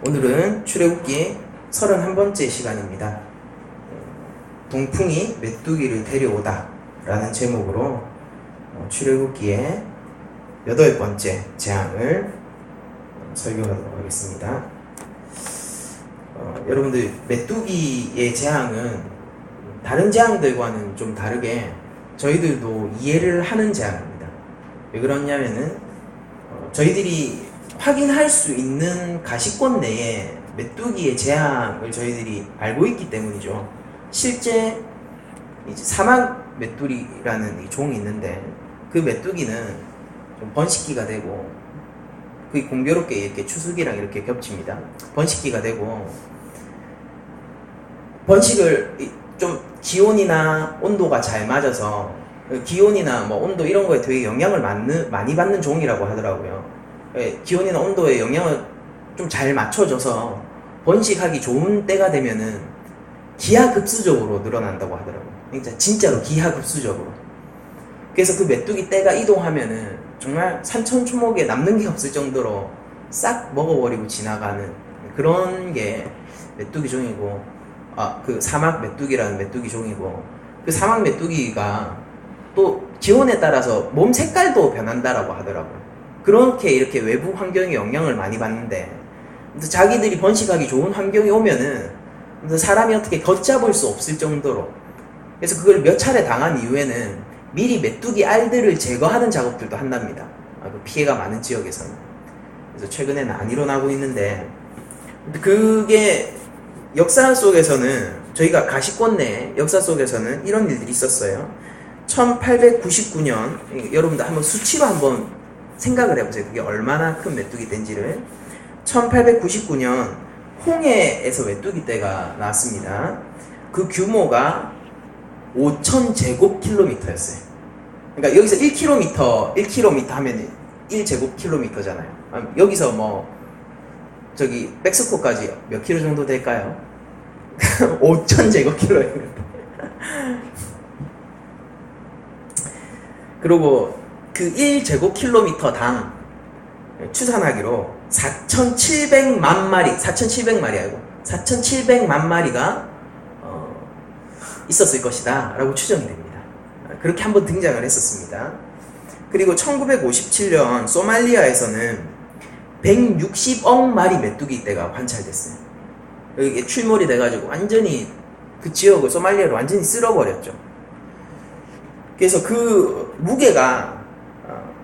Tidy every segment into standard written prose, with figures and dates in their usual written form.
오늘은 출애굽기 31번째 시간입니다. 동풍이 메뚜기를 데려오다 라는 제목으로 출애굽기의 8번째 재앙을 설교하도록 하겠습니다. 여러분들, 메뚜기의 재앙은 다른 재앙들과는 좀 다르게 저희들도 이해를 하는 재앙입니다. 왜 그러냐면은 저희들이 확인할 수 있는 가시권 내에 메뚜기의 재앙을 저희들이 알고 있기 때문이죠. 실제 이제 사막 메뚜기라는 종이 있는데 그 메뚜기는 좀 번식기가 되고 그게 공교롭게 이렇게 추수기랑 이렇게 겹칩니다. 번식기가 되고 번식을 좀 기온이나 온도가 잘 맞아서 기온이나 뭐 온도 이런 거에 되게 영향을 많이 받는 종이라고 하더라고요. 기온이나 온도에 영향을 좀 잘 맞춰줘서 번식하기 좋은 때가 되면은 기하급수적으로 늘어난다고 하더라고요. 그러니까 진짜로 기하급수적으로. 그래서 그 메뚜기 떼가 이동하면은 정말 산천초목에 남는 게 없을 정도로 싹 먹어버리고 지나가는 그런 게 메뚜기 종이고, 그 사막 메뚜기라는 메뚜기 종이고, 그 사막 메뚜기가 또 기온에 따라서 몸 색깔도 변한다라고 하더라고요. 그렇게 이렇게 외부 환경에 영향을 많이 받는데, 자기들이 번식하기 좋은 환경이 오면은 사람이 어떻게 걷잡을 수 없을 정도로, 그래서 그걸 몇 차례 당한 이후에는 미리 메뚜기 알들을 제거하는 작업들도 한답니다. 그 피해가 많은 지역에서는. 그래서 최근에는 안 일어나고 있는데, 그게 역사 속에서는, 저희가 가시권 내 역사 속에서는 이런 일들이 있었어요. 1899년, 여러분들 한번 수치로 한번 생각을 해보세요. 그게 얼마나 큰 메뚜기 땐지를. 1899년 홍해에서 메뚜기 떼가 나왔습니다. 그 규모가 5,000제곱킬로미터였어요. 그러니까 여기서 1km 하면 1제곱킬로미터잖아요. 여기서 뭐 저기 멕시코까지 몇 킬로 정도 될까요? 5,000제곱킬로미터. 그리고 그 1제곱킬로미터당 추산하기로 4,700만 마리, 4,700마리 아니고 4,700만 마리가 있었을 것이다 라고 추정이 됩니다. 그렇게 한번 등장을 했었습니다. 그리고 1957년 소말리아에서는 160억 마리 메뚜기 떼가 관찰됐어요. 이게 출몰이 돼가지고 완전히 그 지역을, 소말리아를 완전히 쓸어버렸죠. 그래서 그 무게가,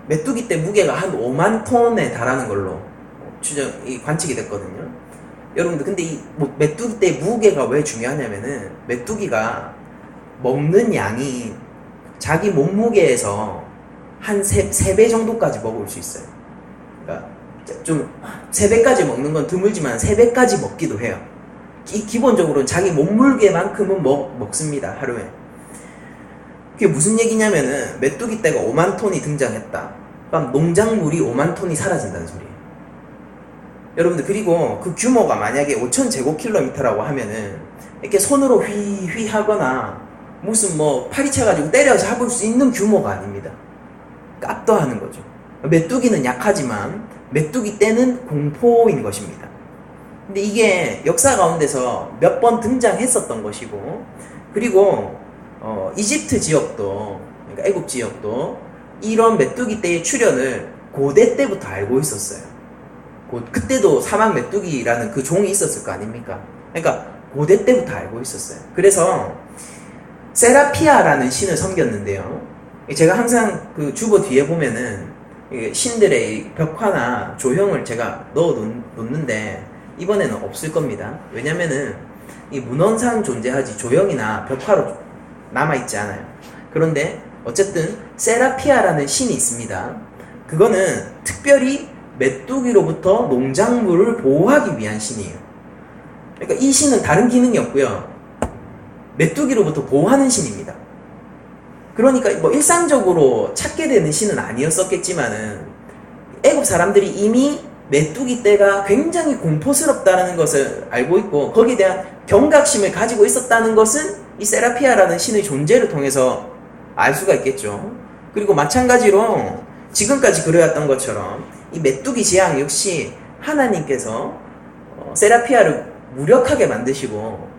메뚜기 떼 무게가 한 5만 톤에 달하는 걸로 관측이 됐거든요. 여러분들, 근데 이 메뚜기 떼 무게가 왜 중요하냐면은, 메뚜기가 먹는 양이 자기 몸무게에서 한 3배 정도까지 먹을 수 있어요. 그러니까 좀 3배까지 먹는 건 드물지만 3배까지 먹기도 해요. 기본적으로는 자기 몸무게만큼은 먹습니다, 하루에. 그게 무슨 얘기냐면은, 메뚜기 떼가 5만 톤이 등장했다. 그럼 농작물이 5만 톤이 사라진다는 소리예요. 여러분들, 그리고 그 규모가 만약에 5,000제곱킬로미터라고 하면은 이렇게 손으로 휘휘 하거나 무슨 뭐 파리채 가지고 때려 잡을 수 있는 규모가 아닙니다. 깝도하는 거죠. 메뚜기는 약하지만 메뚜기 떼는 공포인 것입니다. 근데 이게 역사 가운데서 몇 번 등장했었던 것이고, 그리고 이집트 지역도, 그러니까 애굽 지역도 이런 메뚜기 떼의 출현을 고대 때부터 알고 있었어요. 그때도 사막 메뚜기라는 그 종이 있었을 거 아닙니까? 그러니까 고대 때부터 알고 있었어요. 그래서 세라피아라는 신을 섬겼는데요. 제가 항상 그 주보 뒤에 보면은 신들의 벽화나 조형을 제가 넣어 놓는데 이번에는 없을 겁니다. 왜냐면은 이 문헌상 존재하지 조형이나 벽화로 남아있지 않아요. 그런데 어쨌든 세라피아라는 신이 있습니다. 그거는 특별히 메뚜기로부터 농작물을 보호하기 위한 신이에요. 그러니까 이 신은 다른 기능이 없고요, 메뚜기로부터 보호하는 신입니다. 그러니까 뭐 일상적으로 찾게 되는 신은 아니었었겠지만은, 애굽 사람들이 이미 메뚜기 떼가 굉장히 공포스럽다는 것을 알고 있고, 거기에 대한 경각심을 가지고 있었다는 것은 이 세라피아라는 신의 존재를 통해서 알 수가 있겠죠. 그리고 마찬가지로 지금까지 그려왔던 것처럼 이 메뚜기 재앙 역시 하나님께서 세라피아를 무력하게 만드시고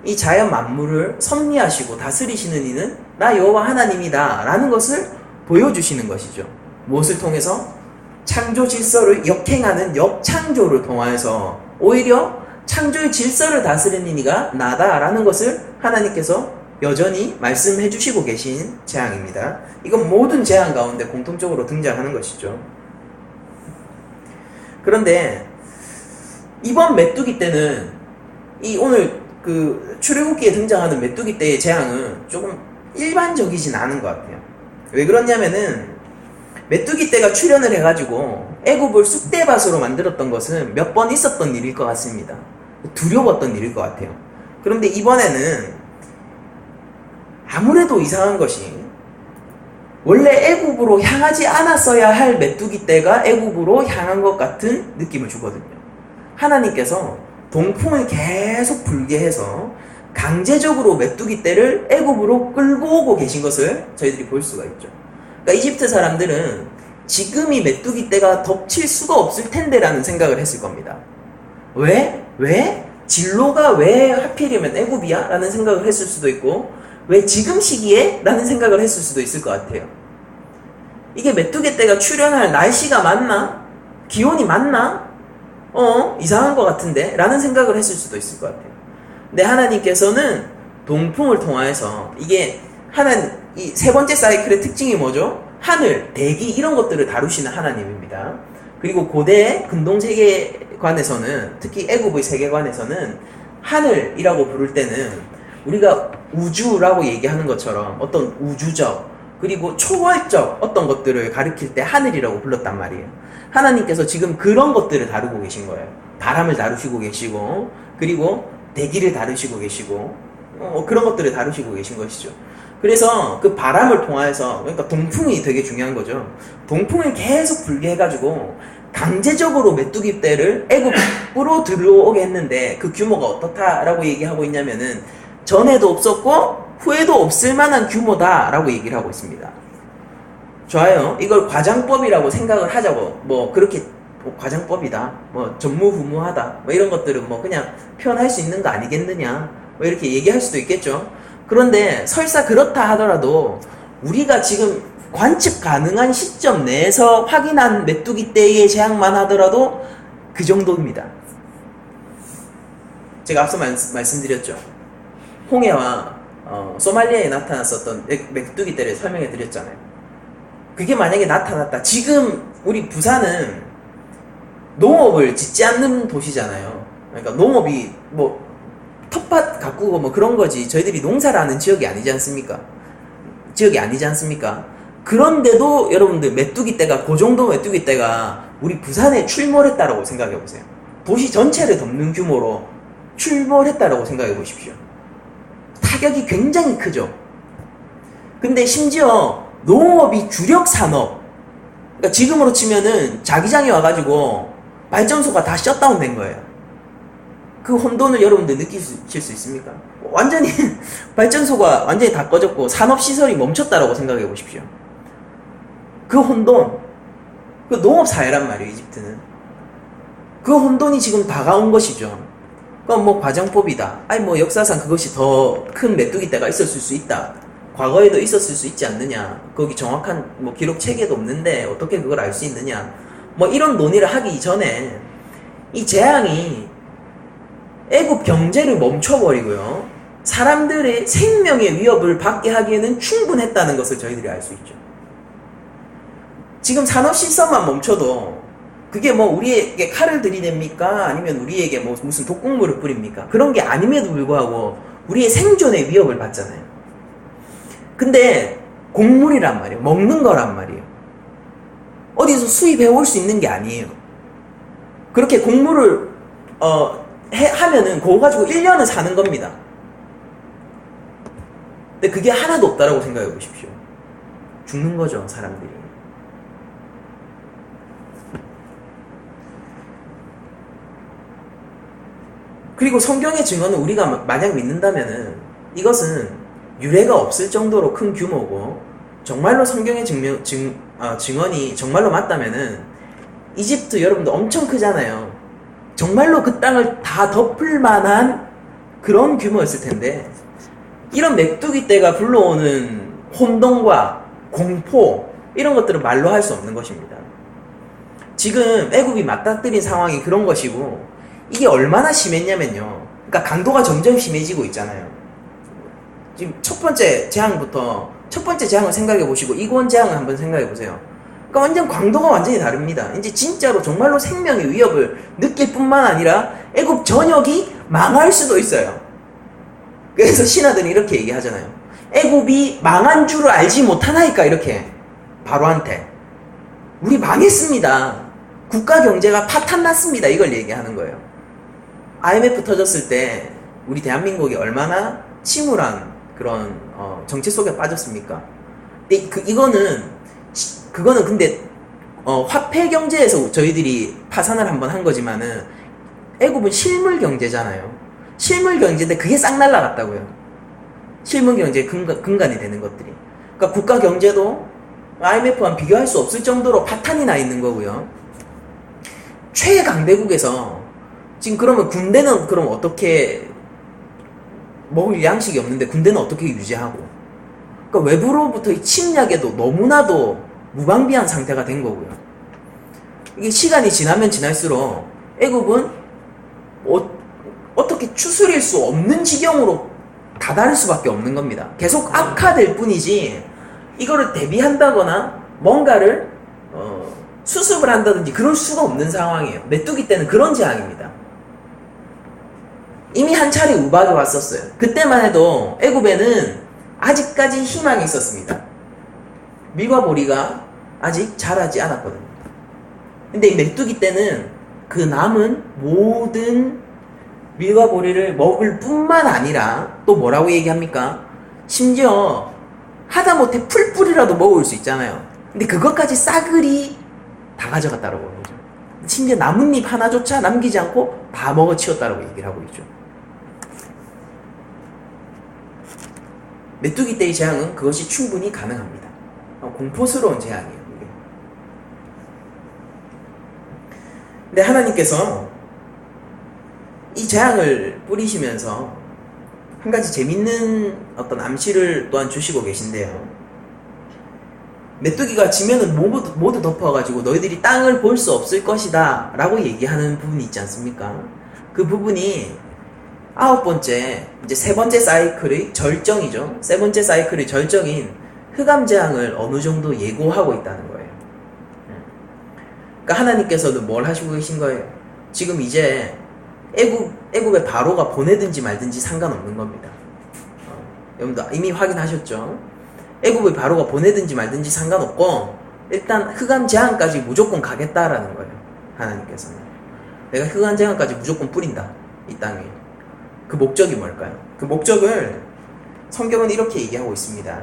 이 자연 만물을 섭리하시고 다스리시는 이는 나 여호와 하나님이다 라는 것을 보여주시는 것이죠. 무엇을 통해서? 창조 질서를 역행하는 역창조를 통하여서 오히려 창조의 질서를 다스리는 이가 나다라는 것을 하나님께서 여전히 말씀해 주시고 계신 재앙입니다. 이건 모든 재앙 가운데 공통적으로 등장하는 것이죠. 그런데 이번 메뚜기 때는 이 오늘 그 출애굽기에 등장하는 메뚜기 때의 재앙은 조금 일반적이진 않은 것 같아요. 왜 그러냐면은 메뚜기 떼가 출현을 해가지고 애굽을 쑥대밭으로 만들었던 것은 몇 번 있었던 일일 것 같습니다. 두려웠던 일일 것 같아요. 그런데 이번에는 아무래도 이상한 것이 원래 애굽으로 향하지 않았어야 할 메뚜기 떼가 애굽으로 향한 것 같은 느낌을 주거든요. 하나님께서 동풍을 계속 불게 해서 강제적으로 메뚜기 떼를 애굽으로 끌고 오고 계신 것을 저희들이 볼 수가 있죠. 그러니까 이집트 사람들은 지금 이 메뚜기 떼가 덮칠 수가 없을 텐데 라는 생각을 했을 겁니다. 왜? 진로가 왜 하필이면 애굽이야? 라는 생각을 했을 수도 있고 왜 지금 시기에? 라는 생각을 했을 수도 있을 것 같아요. 이게 메뚜기 떼가 출현할 날씨가 맞나? 기온이 맞나? 이상한 것 같은데? 라는 생각을 했을 수도 있을 것 같아요. 근데 하나님께서는 동풍을 통하여서 이게 이 세 번째 사이클의 특징이 뭐죠? 하늘, 대기 이런 것들을 다루시는 하나님입니다. 그리고 고대 근동 세계관에서는 특히 애굽의 세계관에서는 하늘이라고 부를 때는 우리가 우주라고 얘기하는 것처럼 어떤 우주적 그리고 초월적 어떤 것들을 가리킬 때 하늘이라고 불렀단 말이에요. 하나님께서 지금 그런 것들을 다루고 계신 거예요. 바람을 다루시고 계시고 그리고 대기를 다루시고 계시고 그런 것들을 다루시고 계신 것이죠. 그래서 그 바람을 통해서 그러니까 동풍이 되게 중요한 거죠. 동풍을 계속 불게 해가지고 강제적으로 메뚜기 떼를 애굽으로 들어오게 했는데 그 규모가 어떻다라고 얘기하고 있냐면은 전에도 없었고 후에도 없을 만한 규모다라고 얘기를 하고 있습니다. 좋아요. 이걸 과장법이라고 생각을 하자고 그렇게 과장법이다 전무후무하다 이런 것들은 그냥 표현할 수 있는 거 아니겠느냐 이렇게 얘기할 수도 있겠죠. 그런데 설사 그렇다 하더라도 우리가 지금 관측 가능한 시점 내에서 확인한 메뚜기 떼의 재앙만 하더라도 그 정도입니다. 제가 앞서 말씀드렸죠. 홍해와 소말리아에 나타났었던 메뚜기 떼를 설명해 드렸잖아요. 그게 만약에 나타났다. 지금 우리 부산은 농업을 짓지 않는 도시잖아요. 그러니까 농업이 텃밭 가꾸고 그런 거지 저희들이 농사를 하는 지역이 아니지 않습니까? 그런데도 여러분들 메뚜기 떼가 그 정도 메뚜기 떼가 우리 부산에 출몰했다라고 생각해 보세요. 도시 전체를 덮는 규모로 출몰했다라고 생각해 보십시오. 타격이 굉장히 크죠. 근데 심지어 농업이 주력 산업, 그러니까 지금으로 치면은 자기장이 와가지고 발전소가 다 셧다운 된 거예요. 그 혼돈을 여러분들 느끼실 수 있습니까? 완전히 발전소가 완전히 다 꺼졌고 산업시설이 멈췄다라고 생각해 보십시오. 그 혼돈, 그 농업사회란 말이에요. 이집트는 그 혼돈이 지금 다가온 것이죠. 그럼 과정법이다. 역사상 그것이 더 큰 메뚜기 떼가 있었을 수 있다. 과거에도 있었을 수 있지 않느냐. 거기 정확한 기록 체계도 없는데 어떻게 그걸 알 수 있느냐. 이런 논의를 하기 전에 이 재앙이 애굽 경제를 멈춰버리고요. 사람들의 생명의 위협을 받게 하기에는 충분했다는 것을 저희들이 알 수 있죠. 지금 산업시설만 멈춰도 그게 우리에게 칼을 들이댑니까? 아니면 우리에게 무슨 독극물을 뿌립니까? 그런 게 아님에도 불구하고 우리의 생존의 위협을 받잖아요. 근데 곡물이란 말이에요. 먹는 거란 말이에요. 어디서 수입해 올 수 있는 게 아니에요. 그렇게 곡물을 하면은 그거 가지고 1년을 사는 겁니다. 근데 그게 하나도 없다라고 생각해 보십시오. 죽는 거죠, 사람들이. 그리고 성경의 증언을 우리가 만약 믿는다면은 이것은 유례가 없을 정도로 큰 규모고 정말로 성경의 증언이 정말로 맞다면은 이집트 여러분들 엄청 크잖아요. 정말로 그 땅을 다 덮을 만한 그런 규모였을 텐데, 이런 메뚜기 떼가 불러오는 혼동과 공포, 이런 것들은 말로 할 수 없는 것입니다. 지금 애굽이 맞닥뜨린 상황이 그런 것이고, 이게 얼마나 심했냐면요, 그러니까 강도가 점점 심해지고 있잖아요. 지금 첫 번째 재앙을 생각해 보시고 이권 재앙을 한번 생각해 보세요. 그러니까 완전 강도가 완전히 다릅니다. 이제 진짜로 정말로 생명의 위협을 느낄 뿐만 아니라 애굽 전역이 망할 수도 있어요. 그래서 신하들이 이렇게 얘기하잖아요. 애굽이 망한 줄을 알지 못하나이까, 이렇게 바로한테. 우리 망했습니다. 국가 경제가 파탄났습니다. 이걸 얘기하는 거예요. IMF 터졌을 때 우리 대한민국이 얼마나 침울한 그런 정체 속에 빠졌습니까? 근데 그거는 근데 화폐 경제에서 저희들이 파산을 한번 한 거지만은 애굽은 실물 경제잖아요. 실물 경제인데 그게 싹 날라갔다고요. 실물 경제의 근간이 되는 것들이. 그러니까 국가 경제도 IMF와 비교할 수 없을 정도로 파탄이 나 있는 거고요. 최강대국에서 지금 그러면 군대는 그럼 어떻게, 먹을 양식이 없는데 군대는 어떻게 유지하고, 그러니까 외부로부터의 침략에도 너무나도 무방비한 상태가 된 거고요. 이게 시간이 지나면 지날수록 애굽은 어떻게 추스릴 수 없는 지경으로 다다를 수밖에 없는 겁니다. 계속 악화될 뿐이지 이거를 대비한다거나 뭔가를 수습을 한다든지 그럴 수가 없는 상황이에요. 메뚜기 때는 그런 재앙입니다. 이미 한 차례 우박이 왔었어요. 그때만 해도 애굽에는 아직까지 희망이 있었습니다. 밀과 보리가 아직 자라지 않았거든요. 근데 이 메뚜기 때는 그 남은 모든 밀과 보리를 먹을 뿐만 아니라 또 뭐라고 얘기합니까? 심지어 하다못해 풀뿌리라도 먹을 수 있잖아요. 근데 그것까지 싸그리 다 가져갔다라고 하죠. 심지어 나뭇잎 하나조차 남기지 않고 다 먹어치웠다라고 얘기를 하고 있죠. 메뚜기 떼의 재앙은 그것이 충분히 가능합니다. 공포스러운 재앙이에요. 이게. 근데 하나님께서 이 재앙을 뿌리시면서 한 가지 재밌는 어떤 암시를 또한 주시고 계신데요. 메뚜기가 지면은 모두 덮어가지고 너희들이 땅을 볼 수 없을 것이다 라고 얘기하는 부분이 있지 않습니까? 그 부분이 이제 세 번째 사이클의 절정이죠. 세 번째 사이클의 절정인 흑암재앙을 어느 정도 예고하고 있다는 거예요. 그러니까 하나님께서는 뭘 하시고 계신 거예요? 지금 이제 애굽의 바로가 보내든지 말든지 상관없는 겁니다. 여러분들 이미 확인하셨죠? 애굽의 바로가 보내든지 말든지 상관없고 일단 흑암재앙까지 무조건 가겠다라는 거예요. 하나님께서는 내가 흑암재앙까지 무조건 뿌린다, 이 땅에. 그 목적이 뭘까요? 그 목적을 성경은 이렇게 얘기하고 있습니다.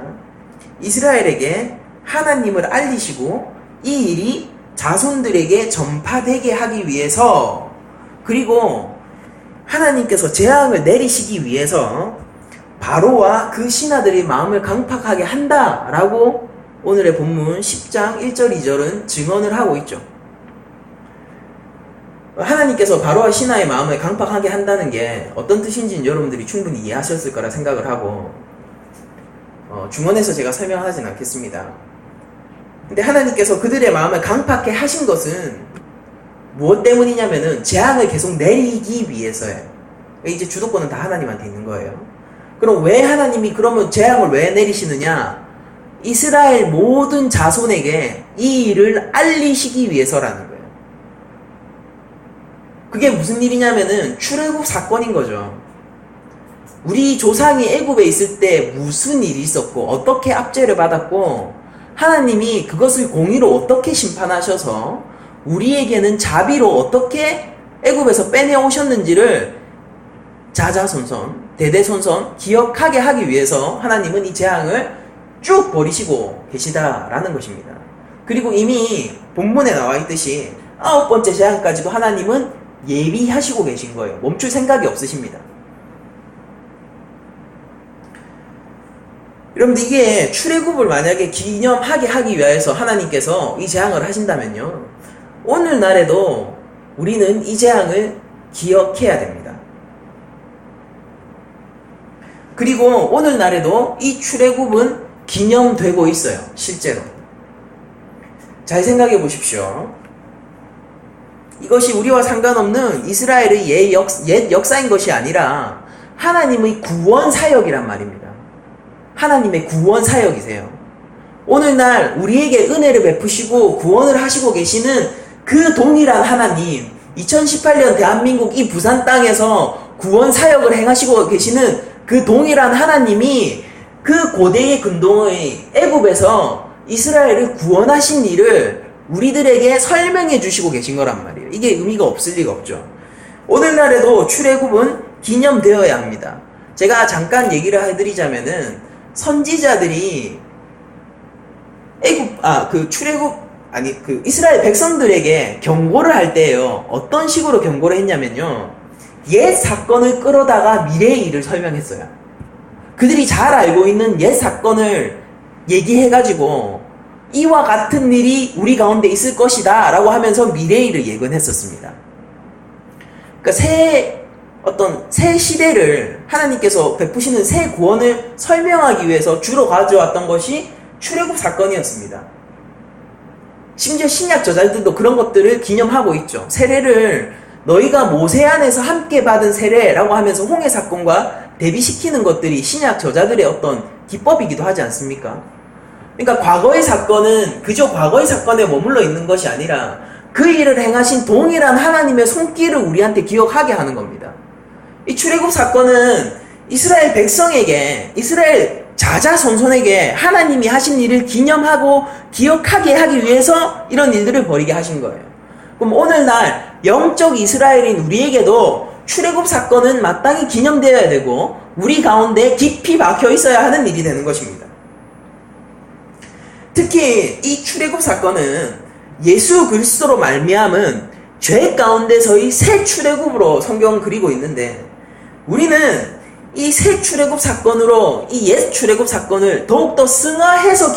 이스라엘에게 하나님을 알리시고 이 일이 자손들에게 전파되게 하기 위해서, 그리고 하나님께서 재앙을 내리시기 위해서 바로와 그 신하들의 마음을 강팍하게 한다라고 오늘의 본문 10장 1절 2절은 증언을 하고 있죠. 하나님께서 바로와 신하의 마음을 강팍하게 한다는 게 어떤 뜻인지는 여러분들이 충분히 이해하셨을 거라 생각을 하고 중원에서 제가 설명하진 않겠습니다. 근데 하나님께서 그들의 마음을 강팍해 하신 것은 무엇 때문이냐면은 재앙을 계속 내리기 위해서예요. 이제 주도권은 다 하나님한테 있는 거예요. 그럼 왜 하나님이 그러면 재앙을 왜 내리시느냐? 이스라엘 모든 자손에게 이 일을 알리시기 위해서라는 거예요. 그게 무슨 일이냐면은 출애굽 사건인 거죠. 우리 조상이 애굽에 있을 때 무슨 일이 있었고 어떻게 압제를 받았고 하나님이 그것을 공의로 어떻게 심판하셔서 우리에게는 자비로 어떻게 애굽에서 빼내오셨는지를 자자손손 대대손손 기억하게 하기 위해서 하나님은 이 재앙을 쭉 버리시고 계시다라는 것입니다. 그리고 이미 본문에 나와 있듯이 9번째 재앙까지도 하나님은 예비하시고 계신 거예요. 멈출 생각이 없으십니다. 여러분들 이게 출애굽을 만약에 기념하게 하기 위해서 하나님께서 이 재앙을 하신다면요, 오늘날에도 우리는 이 재앙을 기억해야 됩니다. 그리고 오늘날에도 이 출애굽은 기념되고 있어요. 실제로. 잘 생각해 보십시오. 이것이 우리와 상관없는 이스라엘의 옛 역사인 것이 아니라 하나님의 구원 사역이란 말입니다. 하나님의 구원 사역이세요. 오늘날 우리에게 은혜를 베푸시고 구원을 하시고 계시는 그 동일한 하나님, 2018년 대한민국 이 부산 땅에서 구원 사역을 행하시고 계시는 그 동일한 하나님이 그 고대의 근동의 애굽에서 이스라엘을 구원하신 일을 우리들에게 설명해 주시고 계신 거란 말이에요. 이게 의미가 없을 리가 없죠. 오늘날에도 출애굽은 기념되어야 합니다. 제가 잠깐 얘기를 해드리자면은 선지자들이 이스라엘 백성들에게 경고를 할 때예요. 어떤 식으로 경고를 했냐면요. 옛 사건을 끌어다가 미래의 일을 설명했어요. 그들이 잘 알고 있는 옛 사건을 얘기해가지고 이와 같은 일이 우리 가운데 있을 것이다 라고 하면서 미래의 일을 예견했었습니다. 그러니까 새 시대를 하나님께서 베푸시는 새 구원을 설명하기 위해서 주로 가져왔던 것이 출애굽 사건이었습니다. 심지어 신약 저자들도 그런 것들을 기념하고 있죠. 세례를 너희가 모세 안에서 함께 받은 세례라고 하면서 홍해 사건과 대비시키는 것들이 신약 저자들의 어떤 기법이기도 하지 않습니까? 그러니까 과거의 사건은 그저 과거의 사건에 머물러 있는 것이 아니라 그 일을 행하신 동일한 하나님의 손길을 우리한테 기억하게 하는 겁니다. 이 출애굽 사건은 이스라엘 백성에게, 이스라엘 자자손손에게 하나님이 하신 일을 기념하고 기억하게 하기 위해서 이런 일들을 벌이게 하신 거예요. 그럼 오늘날 영적 이스라엘인 우리에게도 출애굽 사건은 마땅히 기념되어야 되고 우리 가운데 깊이 박혀 있어야 하는 일이 되는 것입니다. 특히 이 출애굽 사건은 예수 그리스도로 말미암은 죄 가운데서의 새 출애굽으로 성경은 그리고 있는데 우리는 이 새 출애굽 사건으로 이 옛 출애굽 사건을 더욱더 승화해서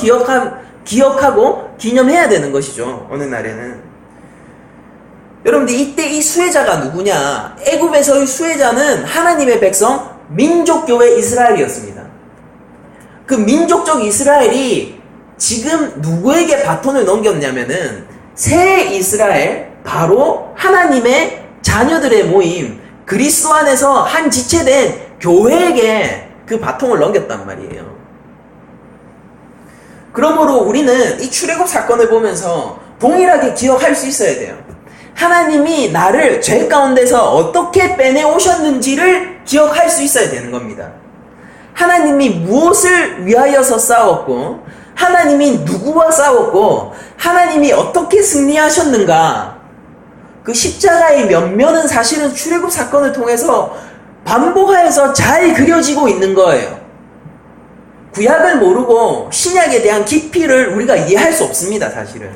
기억하고 기념해야 되는 것이죠. 어느 날에는. 여러분들 이때 이 수혜자가 누구냐? 애굽에서의 수혜자는 하나님의 백성 민족교회 이스라엘이었습니다. 그 민족적 이스라엘이 지금 누구에게 바톤을 넘겼냐면은 새 이스라엘, 바로 하나님의 자녀들의 모임, 그리스도 안에서 한 지체된 교회에게 그 바통을 넘겼단 말이에요. 그러므로 우리는 이 출애굽 사건을 보면서 동일하게 기억할 수 있어야 돼요. 하나님이 나를 죄 가운데서 어떻게 빼내오셨는지를 기억할 수 있어야 되는 겁니다. 하나님이 무엇을 위하여서 싸웠고 하나님이 누구와 싸웠고 하나님이 어떻게 승리하셨는가, 그 십자가의 면면은 사실은 출애굽 사건을 통해서 반복하여서 잘 그려지고 있는 거예요. 구약을 모르고 신약에 대한 깊이를 우리가 이해할 수 없습니다. 사실은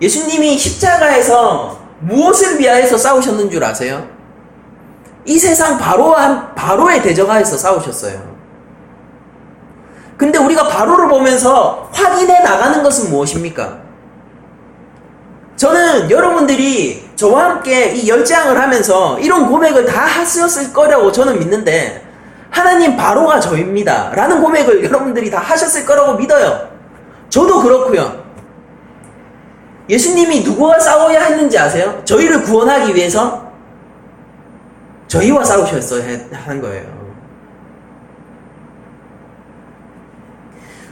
예수님이 십자가에서 무엇을 위하여서 싸우셨는 줄 아세요? 이 세상 바로의 대적하에서 싸우셨어요. 근데 우리가 바로를 보면서 확인해 나가는 것은 무엇입니까? 저는 여러분들이 저와 함께 이 열장을 하면서 이런 고백을 다 하셨을 거라고 저는 믿는데, 하나님 바로가 저입니다 라는 고백을 여러분들이 다 하셨을 거라고 믿어요. 저도 그렇고요. 예수님이 누구와 싸워야 했는지 아세요? 저희를 구원하기 위해서 저희와 싸우셨어야 하는 거예요.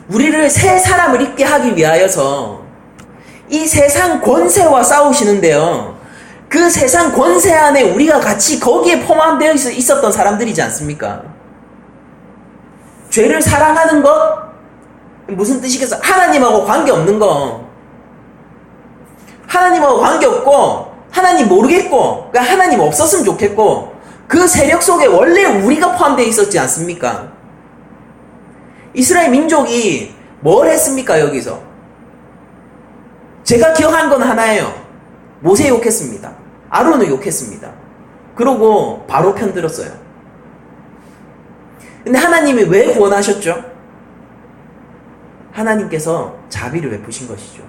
우리를 새 사람을 입게 하기 위하여서 이 세상 권세와 싸우시는데요, 그 세상 권세 안에 우리가 같이 거기에 포함되어 있었던 사람들이지 않습니까? 죄를 사랑하는 것? 무슨 뜻이겠어? 하나님하고 관계없는 거. 하나님하고 관계없고 하나님 모르겠고, 그러니까 하나님 없었으면 좋겠고, 그 세력 속에 원래 우리가 포함되어 있었지 않습니까? 이스라엘 민족이 뭘 했습니까? 여기서 제가 기억한 건 하나예요. 모세 욕했습니다. 아론을 욕했습니다. 그러고 바로 편들었어요. 근데 하나님이 왜 구원하셨죠? 하나님께서 자비를 베푸신 것이죠.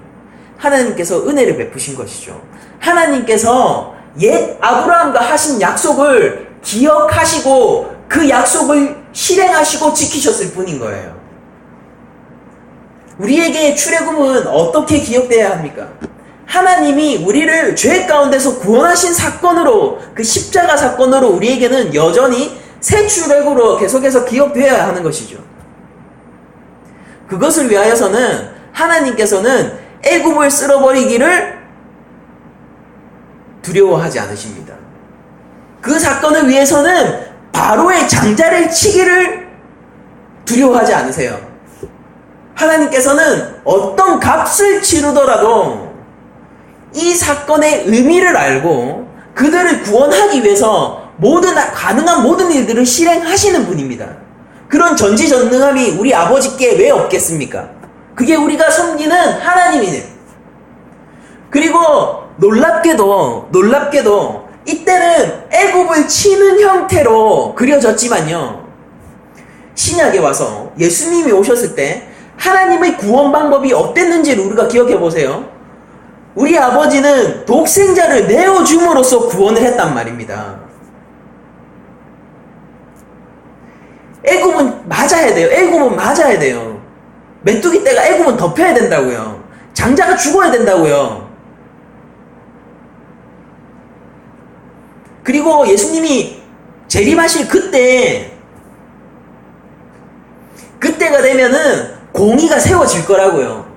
하나님께서 은혜를 베푸신 것이죠. 하나님께서 옛 아브라함과 하신 약속을 기억하시고 그 약속을 실행하시고 지키셨을 뿐인 거예요. 우리에게 출애굽은 어떻게 기억돼야 합니까? 하나님이 우리를 죄 가운데서 구원하신 사건으로, 그 십자가 사건으로 우리에게는 여전히 새 출애굽으로 계속해서 기억되어야 하는 것이죠. 그것을 위하여서는 하나님께서는 애굽을 쓸어버리기를 두려워하지 않으십니다. 그 사건을 위해서는 바로의 장자를 치기를 두려워하지 않으세요. 하나님께서는 어떤 값을 치르더라도 이 사건의 의미를 알고 그들을 구원하기 위해서 가능한 모든 일들을 실행하시는 분입니다. 그런 전지전능함이 우리 아버지께 왜 없겠습니까? 그게 우리가 섬기는 하나님이네요. 그리고 놀랍게도 이때는 애굽을 치는 형태로 그려졌지만요, 신약에 와서 예수님이 오셨을 때 하나님의 구원 방법이 어땠는지를 우리가 기억해 보세요. 우리 아버지는 독생자를 내어줌으로써 구원을 했단 말입니다. 애굽은 맞아야 돼요. 애굽은 맞아야 돼요. 메뚜기 떼가 애굽은 덮여야 된다고요. 장자가 죽어야 된다고요. 그리고 예수님이 재림하실 그때가 되면은 공의가 세워질 거라고요.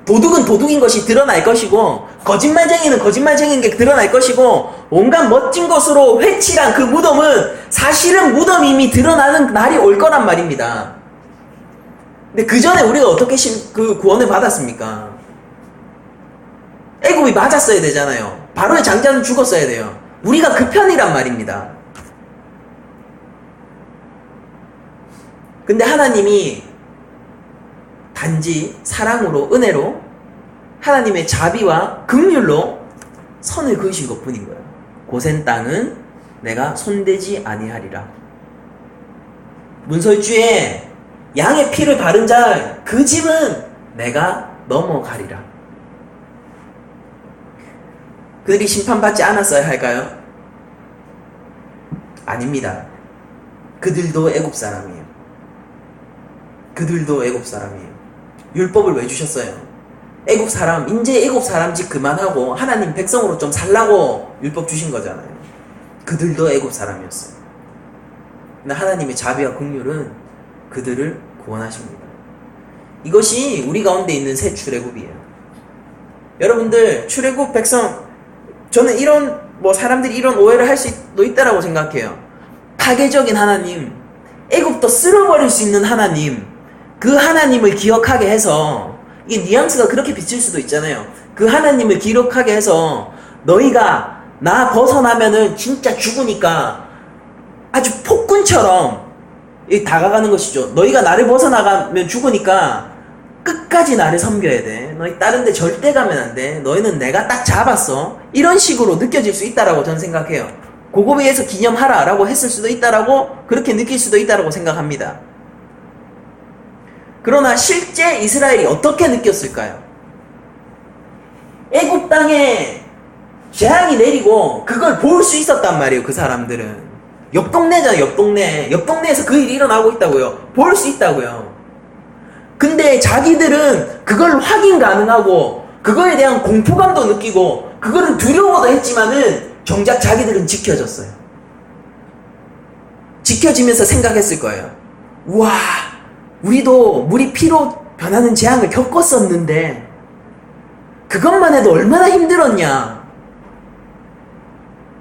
도둑은 도둑인 것이 드러날 것이고, 거짓말쟁이는 거짓말쟁이인 게 드러날 것이고, 온갖 멋진 것으로 회칠한 그 무덤은 사실은 무덤이 이미 드러나는 날이 올 거란 말입니다. 근데 그 전에 우리가 어떻게 그 구원을 받았습니까? 애굽이 맞았어야 되잖아요. 바로의 장자는 죽었어야 돼요. 우리가 그 편이란 말입니다. 근데 하나님이 단지 사랑으로, 은혜로, 하나님의 자비와 긍휼로 선을 그으신 것 뿐인 거예요. 고센 땅은 내가 손대지 아니하리라. 문설주에 양의 피를 바른 자 그 집은 내가 넘어가리라. 그들이 심판받지 않았어야 할까요? 아닙니다. 그들도 애굽 사람이에요. 율법을 왜 주셨어요? 이제 애굽 사람 짓 그만하고 하나님 백성으로 좀 살라고 율법 주신 거잖아요. 그들도 애굽 사람이었어요. 근데 하나님의 자비와 긍휼은 그들을 구원하십니다. 이것이 우리 가운데 있는 새 출애굽이에요. 여러분들, 출애굽 백성, 저는 사람들이 이런 오해를 할 수도 있다라고 생각해요. 파괴적인 하나님, 애굽도 쓸어버릴 수 있는 하나님, 그 하나님을 기억하게 해서, 이게 뉘앙스가 그렇게 비칠 수도 있잖아요. 그 하나님을 기억하게 해서 너희가 나 벗어나면은 진짜 죽으니까 아주 폭군처럼 다가가는 것이죠. 너희가 나를 벗어나가면 죽으니까 끝까지 나를 섬겨야 돼. 너희 다른 데 절대 가면 안 돼. 너희는 내가 딱 잡았어. 이런 식으로 느껴질 수 있다라고 저는 생각해요. 그거에 의해서 기념하라 라고 했을 수도 있다라고, 그렇게 느낄 수도 있다라고 생각합니다. 그러나 실제 이스라엘이 어떻게 느꼈을까요? 애굽 땅에 재앙이 내리고 그걸 볼 수 있었단 말이에요. 그 사람들은 옆 동네잖아요. 옆동네에서 그 일이 일어나고 있다고요. 볼 수 있다고요. 근데 자기들은 그걸 확인 가능하고 그거에 대한 공포감도 느끼고 그거를 두려워도 했지만은 정작 자기들은 지켜졌어요. 지켜지면서 생각했을 거예요. 우와, 우리도 물이 피로 변하는 재앙을 겪었었는데 그것만 해도 얼마나 힘들었냐.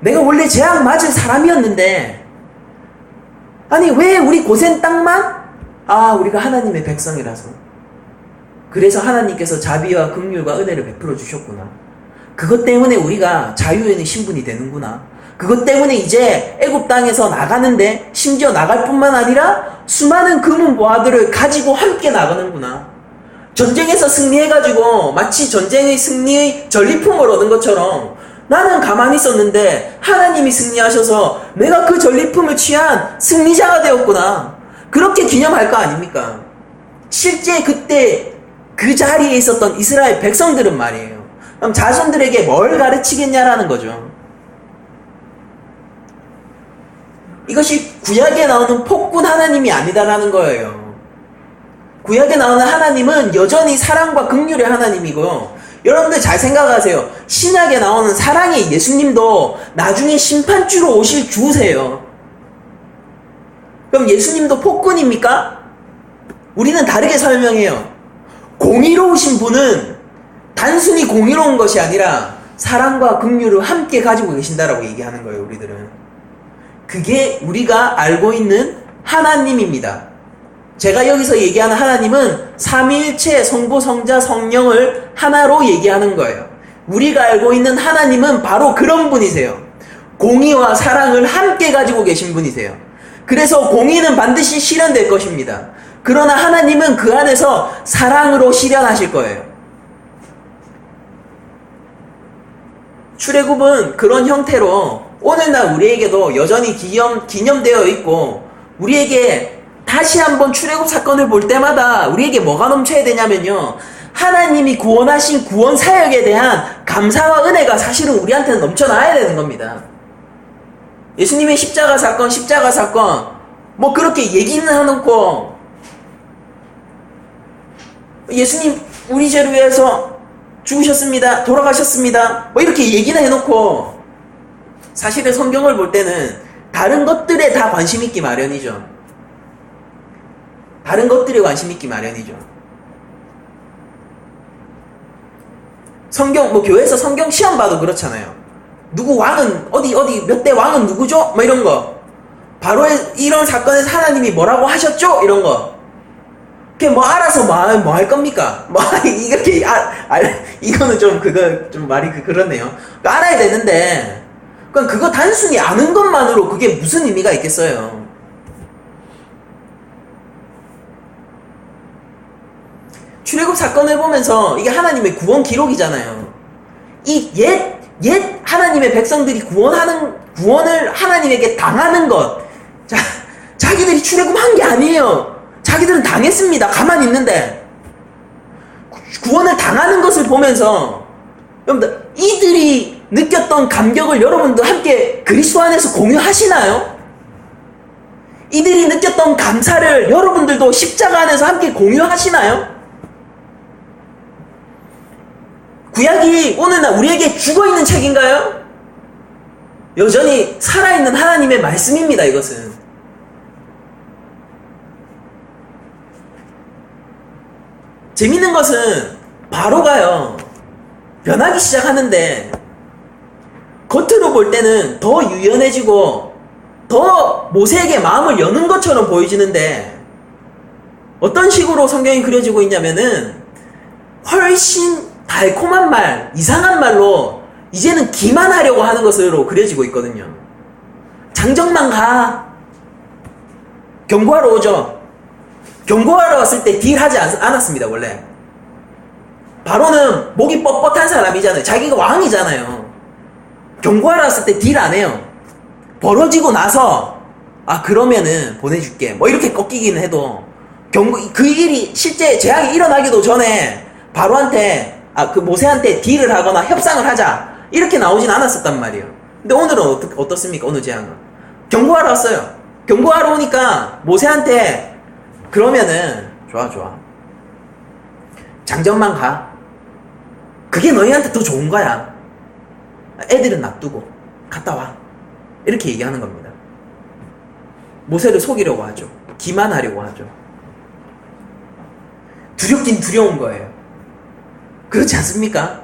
내가 원래 재앙 맞을 사람이었는데 아니 왜 우리 고센 땅만? 우리가 하나님의 백성이라서, 그래서 하나님께서 자비와 긍휼과 은혜를 베풀어 주셨구나. 그것 때문에 우리가 자유인의 신분이 되는구나. 그것 때문에 이제 애굽 땅에서 나가는데 심지어 나갈 뿐만 아니라 수많은 금은보화들을 가지고 함께 나가는구나. 전쟁에서 승리해가지고 마치 전쟁의 승리의 전리품을 얻은 것처럼 나는 가만히 있었는데 하나님이 승리하셔서 내가 그 전리품을 취한 승리자가 되었구나. 그렇게 기념할 거 아닙니까? 실제 그때 그 자리에 있었던 이스라엘 백성들은 말이에요. 그럼 자손들에게 뭘 가르치겠냐라는 거죠. 이것이 구약에 나오는 폭군 하나님이 아니다라는 거예요. 구약에 나오는 하나님은 여전히 사랑과 긍휼의 하나님이고요. 여러분들 잘 생각하세요. 신약에 나오는 사랑의 예수님도 나중에 심판주로 오실 주세요. 그럼 예수님도 폭군입니까? 우리는 다르게 설명해요. 공의로우신 분은 단순히 공의로운 것이 아니라 사랑과 긍휼을 함께 가지고 계신다라고 얘기하는 거예요. 우리들은. 그게 우리가 알고 있는 하나님입니다. 제가 여기서 얘기하는 하나님은 삼위일체 성부, 성자, 성령을 하나로 얘기하는 거예요. 우리가 알고 있는 하나님은 바로 그런 분이세요. 공의와 사랑을 함께 가지고 계신 분이세요. 그래서 공의는 반드시 실현될 것입니다. 그러나 하나님은 그 안에서 사랑으로 실현하실 거예요. 출애굽은 그런 형태로 오늘날 우리에게도 여전히 기념되어 있고, 우리에게 다시 한번 출애굽 사건을 볼 때마다 우리에게 뭐가 넘쳐야 되냐면요, 하나님이 구원하신 구원 사역에 대한 감사와 은혜가 사실은 우리한테는 넘쳐나야 되는 겁니다. 예수님의 십자가 사건 뭐 그렇게 얘기는 해놓고, 예수님 우리 죄를 위해서 죽으셨습니다, 돌아가셨습니다, 뭐 이렇게 얘기는 해놓고, 사실은 성경을 볼 때는 다른 것들에 다 관심 있기 마련이죠. 다른 것들에 관심 있기 마련이죠. 성경, 뭐 교회에서 성경 시험 봐도 그렇잖아요. 누구 왕은 어디 몇 대 왕은 누구죠? 뭐 이런 거. 바로 이런 사건에서 하나님이 뭐라고 하셨죠? 이런 거. 그게 뭐 알아서 뭐 할 겁니까? 뭐 이렇게 이거는 좀 말이 그렇네요. 알아야 되는데, 그거 단순히 아는 것만으로 그게 무슨 의미가 있겠어요? 출애굽 사건을 보면서 이게 하나님의 구원 기록이잖아요. 이 옛 하나님의 백성들이 구원을 하나님에게 당하는 것. 자기들이 출애굽한 게 아니에요. 자기들은 당했습니다. 가만히 있는데. 구원을 당하는 것을 보면서, 여러분들, 이들이 느꼈던 감격을 여러분들 함께 그리스도 안에서 공유하시나요? 이들이 느꼈던 감사를 여러분들도 십자가 안에서 함께 공유하시나요? 구약이 오늘날 우리에게 죽어있는 책인가요? 여전히 살아있는 하나님의 말씀입니다. 이것은. 재밌는 것은 바로가요, 변하기 시작하는데 겉으로 볼 때는 더 유연해지고 더 모세에게 마음을 여는 것처럼 보여지는데, 어떤 식으로 성경이 그려지고 있냐면은 훨씬 달콤한 말, 이상한 말로 이제는 기만하려고 하는 것으로 그려지고 있거든요. 장정만 가. 경고하러 오죠. 경고하러 왔을 때 딜하지 않았습니다. 원래 바로는 목이 뻣뻣한 사람이잖아요. 자기가 왕이잖아요. 경고하러 왔을 때 딜 안 해요. 벌어지고 나서 그러면은 보내줄게 뭐 이렇게 꺾이기는 해도, 그 일이 실제 재앙이 일어나기도 전에 바로한테 그 모세한테 딜을 하거나 협상을 하자 이렇게 나오진 않았었단 말이에요. 근데 오늘은 어떻습니까? 오늘 재앙은 경고하러 왔어요. 경고하러 오니까 모세한테, 그러면은 좋아 장전만 가. 그게 너희한테 더 좋은 거야. 애들은 놔두고 갔다 와. 이렇게 얘기하는 겁니다. 모세를 속이려고 하죠. 기만하려고 하죠. 두렵긴 두려운 거예요. 그렇지 않습니까?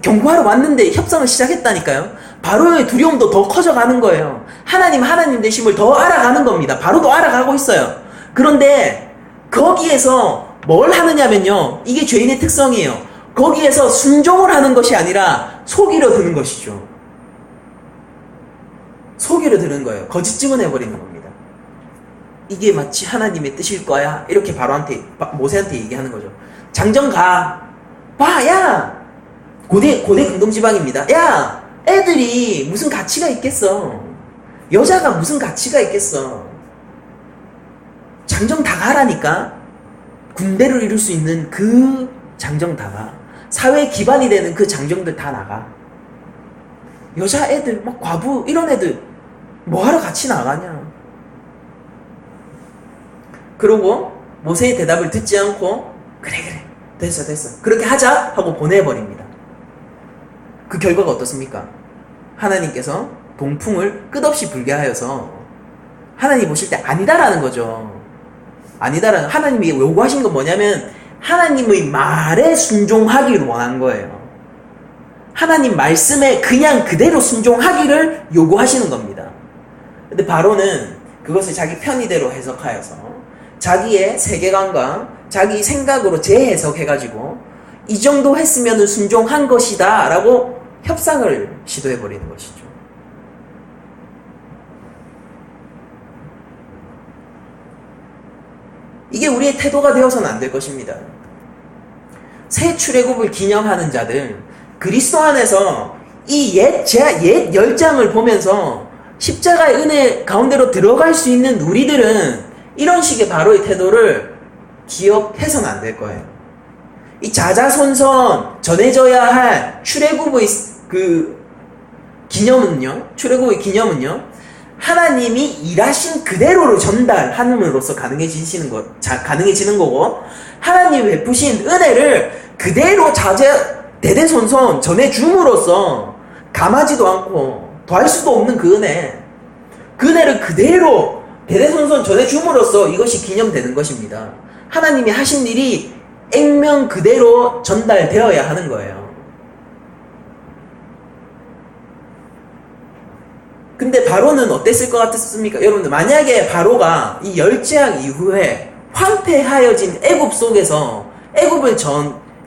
경고하러 왔는데 협상을 시작했다니까요. 바로의 두려움도 더 커져가는 거예요. 하나님 되심을 더 알아가는 겁니다. 바로도 알아가고 있어요. 그런데 거기에서 뭘 하느냐면요, 이게 죄인의 특성이에요. 거기에서 순종을 하는 것이 아니라 속이려 드는 것이죠. 속이려 드는 거예요. 거짓 증언해버리는 겁니다. 이게 마치 하나님의 뜻일 거야, 이렇게 모세한테 얘기하는 거죠. 장정 가. 봐, 야, 고대 근동지방입니다. 야, 애들이 무슨 가치가 있겠어. 여자가 무슨 가치가 있겠어. 장정 다 가라니까. 군대를 이룰 수 있는 그 장정 다 가. 사회 기반이 되는 그 장정들 다 나가. 여자애들, 막 과부 이런 애들 뭐하러 같이 나가냐. 그러고 모세의 대답을 듣지 않고 그래 됐어 그렇게 하자 하고 보내버립니다. 그 결과가 어떻습니까? 하나님께서 동풍을 끝없이 불게 하여서 하나님 보실 때 아니다라는 거죠. 아니다라는, 하나님이 요구하신 건 뭐냐면 하나님의 말에 순종하기를 원한 거예요. 하나님 말씀에 그냥 그대로 순종하기를 요구하시는 겁니다. 근데 바로는 그것을 자기 편의대로 해석하여서 자기의 세계관과 자기 생각으로 재해석해가지고 이 정도 했으면 순종한 것이다 라고 협상을 시도해버리는 것이죠. 이게 우리의 태도가 되어서는 안 될 것입니다. 새 출애굽을 기념하는 자들, 그리스도 안에서 이 옛 열장을 보면서 십자가의 은혜 가운데로 들어갈 수 있는 우리들은 이런 식의 바로의 태도를 기억해서는 안 될 거예요. 이 자자손손 전해져야 할 출애굽의 출애굽의 기념은요, 하나님이 일하신 그대로를 전달함으로써 가능해지는 거고, 하나님이 베푸신 은혜를 그대로 대대손손 전해줌으로써 감하지도 않고 더할 수도 없는 그 은혜를 그대로 대대손손 전해줌으로써 이것이 기념되는 것입니다. 하나님이 하신 일이 액면 그대로 전달되어야 하는 거예요. 근데 바로는 어땠을 것 같습니까? 여러분들, 만약에 바로가 이 열재앙 이후에 황폐하여진 애굽 속에서 애굽을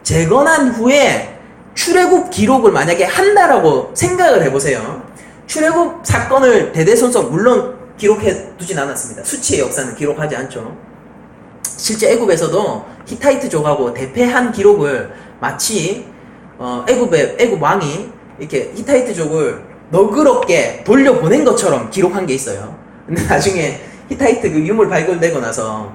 재건한 후에 출애굽 기록을 만약에 한다라고 생각을 해보세요. 출애굽 사건을 대대손손 물론 기록해 두진 않았습니다. 수치의 역사는 기록하지 않죠. 실제 애굽에서도 히타이트족하고 대패한 기록을 마치 애굽 왕이 이렇게 히타이트족을 너그럽게 돌려보낸 것처럼 기록한 게 있어요. 근데 나중에 히타이트 그 유물 발굴되고 나서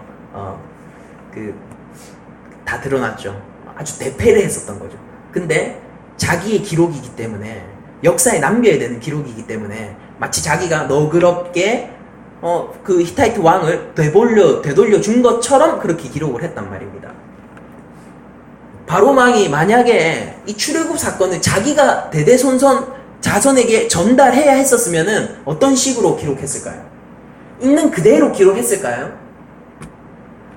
다 드러났죠. 아주 대패를 했었던 거죠. 근데 자기의 기록이기 때문에, 역사에 남겨야 되는 기록이기 때문에 마치 자기가 너그럽게 그 히타이트 왕을 되돌려 준 것처럼 그렇게 기록을 했단 말입니다. 바로왕이 만약에 이 출애굽 사건을 자기가 대대손손 자손에게 전달해야 했었으면은 어떤 식으로 기록했을까요? 있는 그대로 기록했을까요?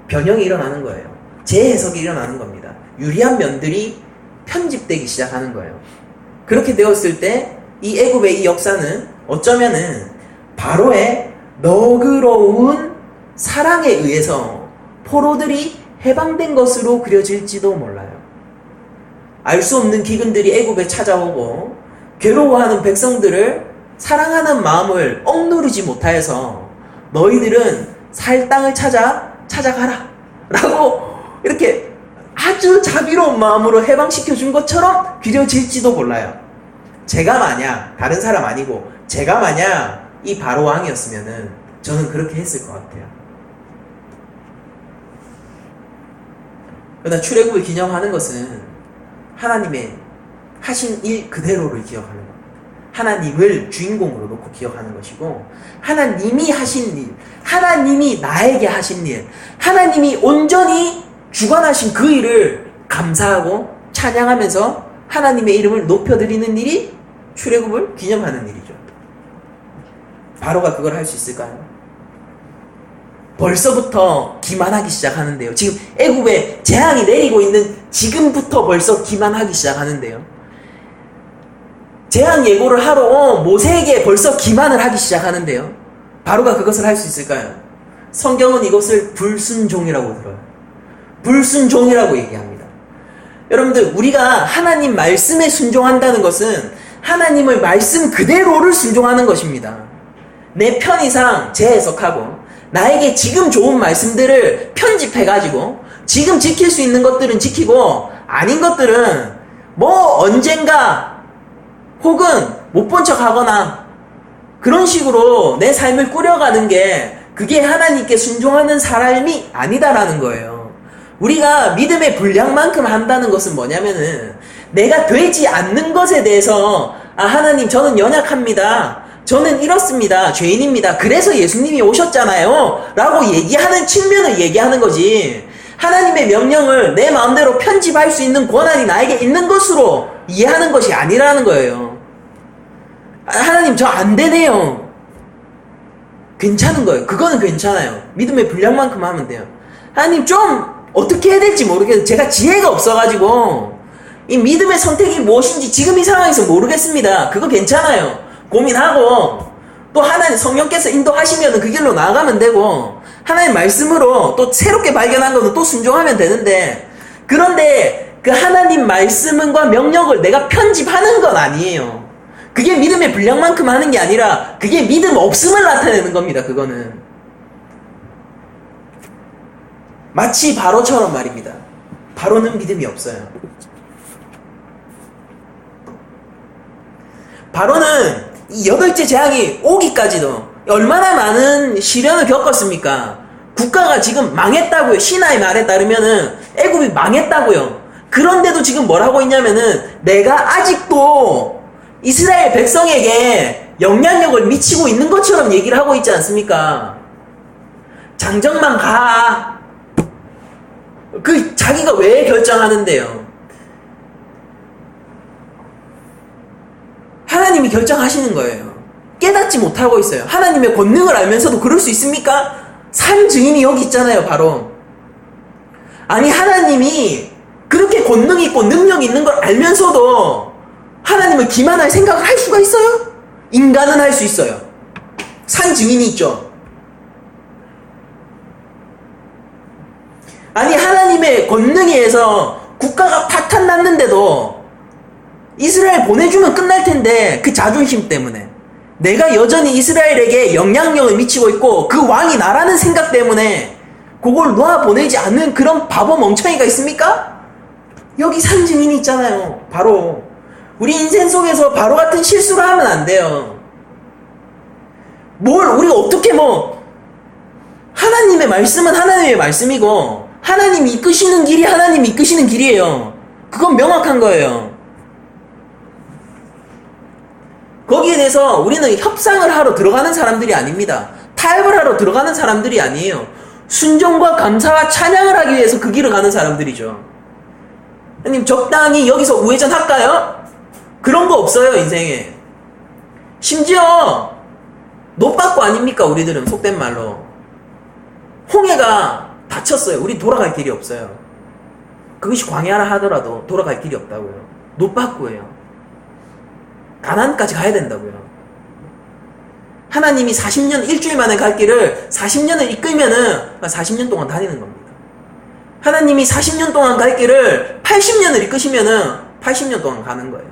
변형이 일어나는 거예요. 재해석이 일어나는 겁니다. 유리한 면들이 편집되기 시작하는 거예요. 그렇게 되었을 때 이 애굽의 이 역사는 어쩌면은 바로의 너그러운 사랑에 의해서 포로들이 해방된 것으로 그려질지도 몰라요. 알 수 없는 기근들이 애굽에 찾아오고 괴로워하는 백성들을 사랑하는 마음을 억누르지 못하여서 너희들은 살 땅을 찾아가라 라고 이렇게 아주 자비로운 마음으로 해방시켜 준 것처럼 그려질지도 몰라요. 제가 만약, 다른 사람 아니고 제가 만약 이 바로 왕이었으면은 저는 그렇게 했을 것 같아요. 그러나 출애굽을 기념하는 것은 하나님의 하신 일 그대로를 기억하는 겁니다. 하나님을 주인공으로 놓고 기억하는 것이고, 하나님이 하신 일, 하나님이 나에게 하신 일, 하나님이 온전히 주관하신 그 일을 감사하고 찬양하면서 하나님의 이름을 높여드리는 일이 출애굽을 기념하는 일이죠. 바로가 그걸 할 수 있을까요? 벌써부터 기만하기 시작하는데요. 지금 애굽에 재앙이 내리고 있는 지금부터 벌써 기만하기 시작하는데요. 재앙 예고를 하러 모세에게 벌써 기만을 하기 시작하는데요. 바로가 그것을 할 수 있을까요? 성경은 이것을 불순종이라고 들어요. 불순종이라고 얘기합니다. 여러분들, 우리가 하나님 말씀에 순종한다는 것은 하나님의 말씀 그대로를 순종하는 것입니다. 내 편의상 재해석하고 나에게 지금 좋은 말씀들을 편집해가지고 지금 지킬 수 있는 것들은 지키고 아닌 것들은 뭐 언젠가 혹은 못 본 척 하거나 그런 식으로 내 삶을 꾸려가는 게 그게 하나님께 순종하는 사람이 아니다라는 거예요. 우리가 믿음의 분량만큼 한다는 것은 뭐냐면은 내가 되지 않는 것에 대해서 하나님 저는 연약합니다. 저는 이렇습니다. 죄인입니다. 그래서 예수님이 오셨잖아요. 라고 얘기하는 측면을 얘기하는 거지. 하나님의 명령을 내 마음대로 편집할 수 있는 권한이 나에게 있는 것으로 이해하는 것이 아니라는 거예요. 하나님 저 안 되네요. 괜찮은 거예요. 그거는 괜찮아요. 믿음의 분량만큼 하면 돼요. 하나님 좀 어떻게 해야 될지 모르겠어요. 제가 지혜가 없어가지고 이 믿음의 선택이 무엇인지 지금 이 상황에서 모르겠습니다. 그거 괜찮아요. 고민하고 또 하나님 성령께서 인도하시면 그 길로 나아가면 되고 하나님 말씀으로 또 새롭게 발견한 거는 또 순종하면 되는데 그런데 그 하나님 말씀과 명령을 내가 편집하는 건 아니에요. 그게 믿음의 분량만큼 하는 게 아니라 그게 믿음 없음을 나타내는 겁니다. 그거는 마치 바로처럼 말입니다. 바로는 믿음이 없어요. 바로는 이 8째 재앙이 오기까지도 얼마나 많은 시련을 겪었습니까? 국가가 지금 망했다고요. 신하의 말에 따르면은 애굽이 망했다고요. 그런데도 지금 뭘 하고 있냐면은 내가 아직도 이스라엘 백성에게 영향력을 미치고 있는 것처럼 얘기를 하고 있지 않습니까? 장정만 가. 그 자기가 왜 결정하는데요? 하나님이 결정하시는 거예요. 깨닫지 못하고 있어요. 하나님의 권능을 알면서도 그럴 수 있습니까? 산 증인이 여기 있잖아요. 바로 아니 하나님이 그렇게 권능이 있고 능력이 있는 걸 알면서도 하나님을 기만할 생각을 할 수가 있어요? 인간은 할 수 있어요. 산 증인이 있죠. 아니 하나님의 권능에 의해서 국가가 파탄 났는데도 이스라엘 보내주면 끝날 텐데 그 자존심 때문에 내가 여전히 이스라엘에게 영향력을 미치고 있고 그 왕이 나라는 생각 때문에 그걸 놓아 보내지 않는 그런 바보 멍청이가 있습니까? 여기 산 증인이 있잖아요. 바로 우리 인생 속에서 바로 같은 실수를 하면 안 돼요. 뭘 우리가 어떻게 하나님의 말씀은 하나님의 말씀이고 하나님이 이끄시는 길이 하나님이 이끄시는 길이에요. 그건 명확한 거예요. 거기에 대해서 우리는 협상을 하러 들어가는 사람들이 아닙니다. 타협을 하러 들어가는 사람들이 아니에요. 순종과 감사와 찬양을 하기 위해서 그 길을 가는 사람들이죠. 하나님 적당히 여기서 우회전 할까요? 그런 거 없어요 인생에. 심지어 노빠꾸 아닙니까? 우리들은 속된 말로 홍해가 닫혔어요. 우리 돌아갈 길이 없어요. 그것이 광야라 하더라도 돌아갈 길이 없다고요. 노빠꾸예요. 가나안까지 가야 된다고요. 하나님이 40년 일주일 만에 갈 길을 40년을 이끌면은 40년 동안 다니는 겁니다. 하나님이 40년 동안 갈 길을 80년을 이끄시면은 80년 동안 가는 거예요.